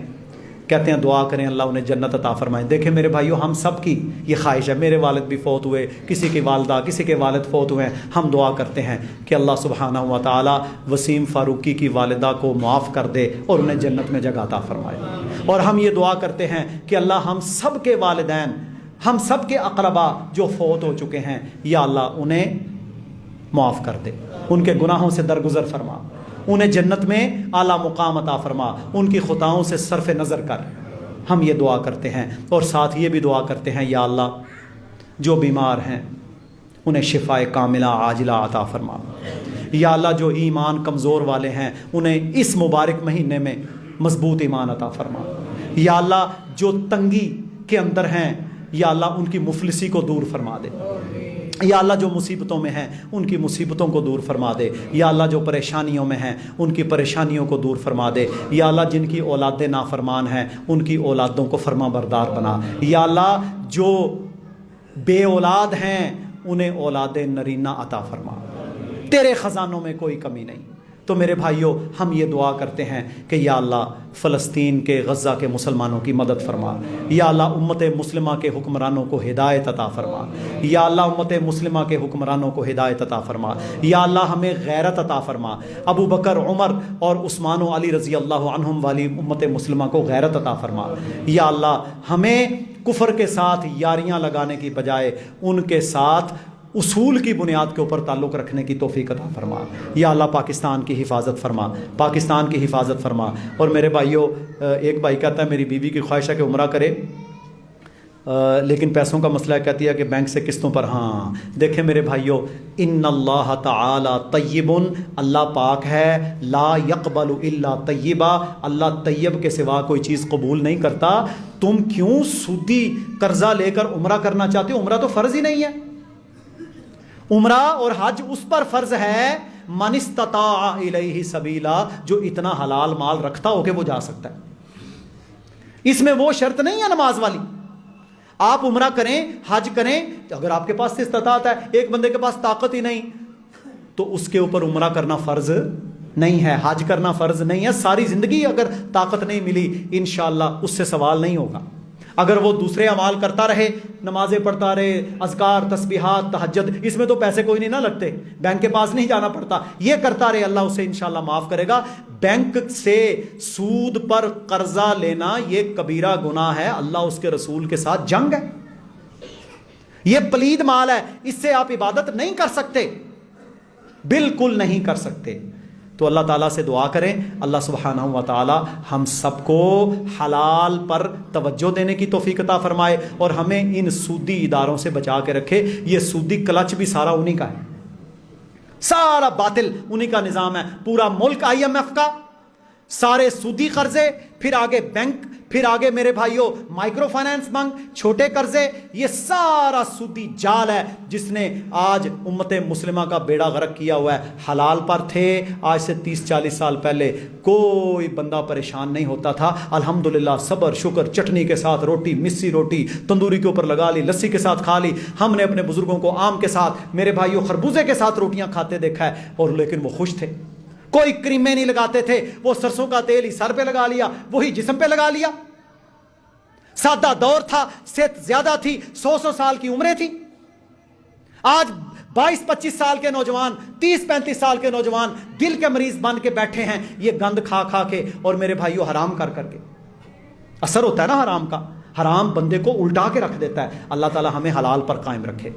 کہتے ہیں دعا کریں اللہ انہیں جنت عطا فرمائے. دیکھیں میرے بھائیوں ہم سب کی یہ خواہش ہے. میرے والد بھی فوت ہوئے، کسی کی والدہ، کسی کے والد فوت ہوئے ہیں. ہم دعا کرتے ہیں کہ اللہ سبحانہ و تعالی وسیم فاروقی کی والدہ کو معاف کر دے اور انہیں جنت میں جگہ عطا فرمائے. اور ہم یہ دعا کرتے ہیں کہ اللہ ہم سب کے والدین، ہم سب کے اقربا جو فوت ہو چکے ہیں یا اللہ انہیں معاف کر دے، ان کے گناہوں سے درگزر فرما، انہیں جنت میں اعلیٰ مقام عطا فرما، ان کی خطاؤں سے صرف نظر کر۔ ہم یہ دعا کرتے ہیں اور ساتھ یہ بھی دعا کرتے ہیں یا اللہ جو بیمار ہیں انہیں شفاء کاملہ عاجلہ عطا فرما، یا اللہ جو ایمان کمزور والے ہیں انہیں اس مبارک مہینے میں مضبوط ایمان عطا فرما، یا اللہ جو تنگی کے اندر ہیں یا اللہ ان کی مفلسی کو دور فرما دے، یا اللہ جو مصیبتوں میں ہیں ان کی مصیبتوں کو دور فرما دے، یا اللہ جو پریشانیوں میں ہیں ان کی پریشانیوں کو دور فرما دے، یا اللہ جن کی اولادیں نافرمان ہیں ان کی اولادوں کو فرما بردار بنا، یا اللہ جو بے اولاد ہیں انہیں اولاد نرینہ عطا فرما، تیرے خزانوں میں کوئی کمی نہیں۔ تو میرے بھائیوں ہم یہ دعا کرتے ہیں کہ یا اللہ فلسطین کے غزہ کے مسلمانوں کی مدد فرما، یا اللہ امت مسلمہ کے حکمرانوں کو ہدایت عطا فرما، یا اللہ امت مسلمہ کے حکمرانوں کو ہدایت عطا فرما، یا اللہ ہمیں غیرت عطا فرما، ابو بکر عمر اور عثمان و علی رضی اللہ عنہم والی امت مسلمہ کو غیرت عطا فرما، یا اللہ ہمیں کفر کے ساتھ یاریاں لگانے کی بجائے ان کے ساتھ اصول کی بنیاد کے اوپر تعلق رکھنے کی توفیق عطا فرما، یا اللہ پاکستان کی حفاظت فرما، پاکستان کی حفاظت فرما۔ اور میرے بھائیوں ایک بھائی کہتا ہے میری بیوی کی خواہش ہے کہ عمرہ کرے لیکن پیسوں کا مسئلہ کہتی ہے کہ بینک سے قسطوں پر۔ ہاں دیکھیں میرے بھائیوں ان اللہ تعالی طیب، اللہ پاک ہے، لا یقبل الا طیبا، اللہ طیب کے سوا کوئی چیز قبول نہیں کرتا۔ تم کیوں سودی قرضہ لے کر عمرہ کرنا چاہتے ہو؟ عمرہ تو فرض ہی نہیں ہے۔ عمرہ اور حج اس پر فرض ہے من استطاع الیہ سبیلا، جو اتنا حلال مال رکھتا ہو کہ وہ جا سکتا ہے۔ اس میں وہ شرط نہیں ہے نماز والی۔ آپ عمرہ کریں، حج کریں، اگر آپ کے پاس استطاعت ہے، ایک بندے کے پاس طاقت ہی نہیں تو اس کے اوپر عمرہ کرنا فرض نہیں ہے، حج کرنا فرض نہیں ہے۔ ساری زندگی اگر طاقت نہیں ملی انشاءاللہ اس سے سوال نہیں ہوگا۔ اگر وہ دوسرے اعمال کرتا رہے، نمازیں پڑھتا رہے، اذکار، تسبیحات، تہجد، اس میں تو پیسے کوئی نہیں نہ لگتے، بینک کے پاس نہیں جانا پڑتا، یہ کرتا رہے، اللہ اسے انشاءاللہ معاف کرے گا۔ بینک سے سود پر قرضہ لینا یہ کبیرہ گناہ ہے، اللہ اس کے رسول کے ساتھ جنگ ہے، یہ پلید مال ہے، اس سے آپ عبادت نہیں کر سکتے، بالکل نہیں کر سکتے۔ تو اللہ تعالیٰ سے دعا کریں اللہ سبحانہ و تعالیٰ ہم سب کو حلال پر توجہ دینے کی توفیق عطا فرمائے اور ہمیں ان سودی اداروں سے بچا کے رکھے۔ یہ سودی کلچ بھی سارا انہی کا ہے، سارا باطل انہی کا نظام ہے، پورا ملک IMF کا، سارے سودی قرضے، پھر آگے بینک، پھر آگے میرے بھائیوں مائکرو فائنانس بینک، چھوٹے قرضے، یہ سارا سودی جال ہے جس نے آج امت مسلمہ کا بیڑا غرق کیا ہوا ہے۔ حلال پر تھے آج سے 30-40 سال پہلے کوئی بندہ پریشان نہیں ہوتا تھا، الحمدللہ صبر شکر، چٹنی کے ساتھ روٹی، مسی روٹی تندوری کے اوپر لگا لی، لسی کے ساتھ کھا لی۔ ہم نے اپنے بزرگوں کو آم کے ساتھ، میرے بھائیوں خربوزے کے ساتھ روٹیاں کھاتے دیکھا ہے، اور لیکن وہ خوش تھے، کوئی کریمیں نہیں لگاتے تھے، وہ سرسوں کا تیل ہی سر پہ لگا لیا، وہی جسم پہ لگا لیا۔ سادہ دور تھا، صحت زیادہ تھی، 100 سال کی عمریں تھی۔ آج 22-25 سال کے نوجوان، 30-35 سال کے نوجوان دل کے مریض بن کے بیٹھے ہیں، یہ گند کھا کھا کے اور میرے بھائیوں حرام کر کر کے۔ اثر ہوتا ہے نا حرام کا، حرام بندے کو الٹا کے رکھ دیتا ہے۔ اللہ تعالی ہمیں حلال پر قائم رکھے،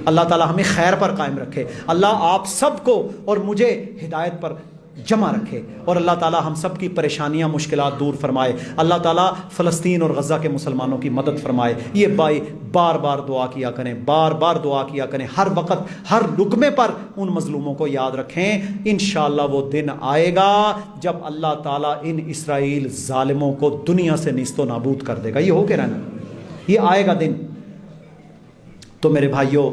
اللہ تعالی ہمیں خیر پر قائم رکھے، اللہ آپ سب کو اور مجھے ہدایت پر جمع رکھے، اور اللہ تعالیٰ ہم سب کی پریشانیاں مشکلات دور فرمائے، اللہ تعالیٰ فلسطین اور غزہ کے مسلمانوں کی مدد فرمائے۔ یہ بھائی بار بار دعا کیا کریں، بار بار دعا کیا کریں، ہر وقت ہر لقمے پر ان مظلوموں کو یاد رکھیں۔ انشاءاللہ وہ دن آئے گا جب اللہ تعالیٰ ان اسرائیل ظالموں کو دنیا سے نیست و نابود کر دے گا، یہ ہو کے رہنا، یہ آئے گا دن۔ تو میرے بھائیوں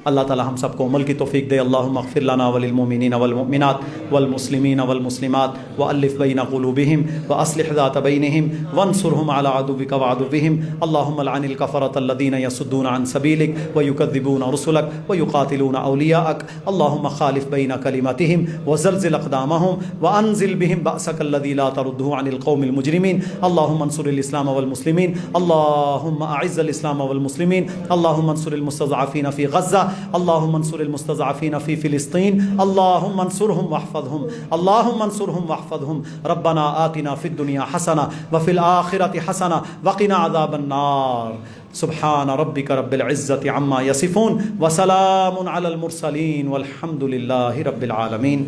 اللہ تعالی ہم سب کو عمل کی توفیق دے۔ اللہم اغفر لنا وللمؤمنین والمؤمنات والمسلمین والمسلمات والف بین قلوبہم واصلح ذات بینہم وانصرہم علی عدوک وعدوہم۔ اللہم لعن الکفرۃ الذین یصدون عن سبیلک ویکذبون رسلک ویقاتلون اولیاءک۔ اللہم خالف بین کلماتہم وزلزل اقدامہم وانزل بہم بأسک الذی لا ترده عن القوم المجرمین۔ اللہم انصر الاسلام والمسلمین، اللہم اعز الاسلام والمسلمین، اللہم انصر المستضعفین فی غزہ، اللهم انصر المستضعفين في فلسطين اللهم انصرهم واحفظهم اللهم انصرهم واحفظهم ربنا آتنا في الدنيا حسنة وفي الآخرة حسنة وقنا عذاب النار سبحان ربك رب العزة عما يصفون وسلام على المرسلين والحمد لله رب العالمين.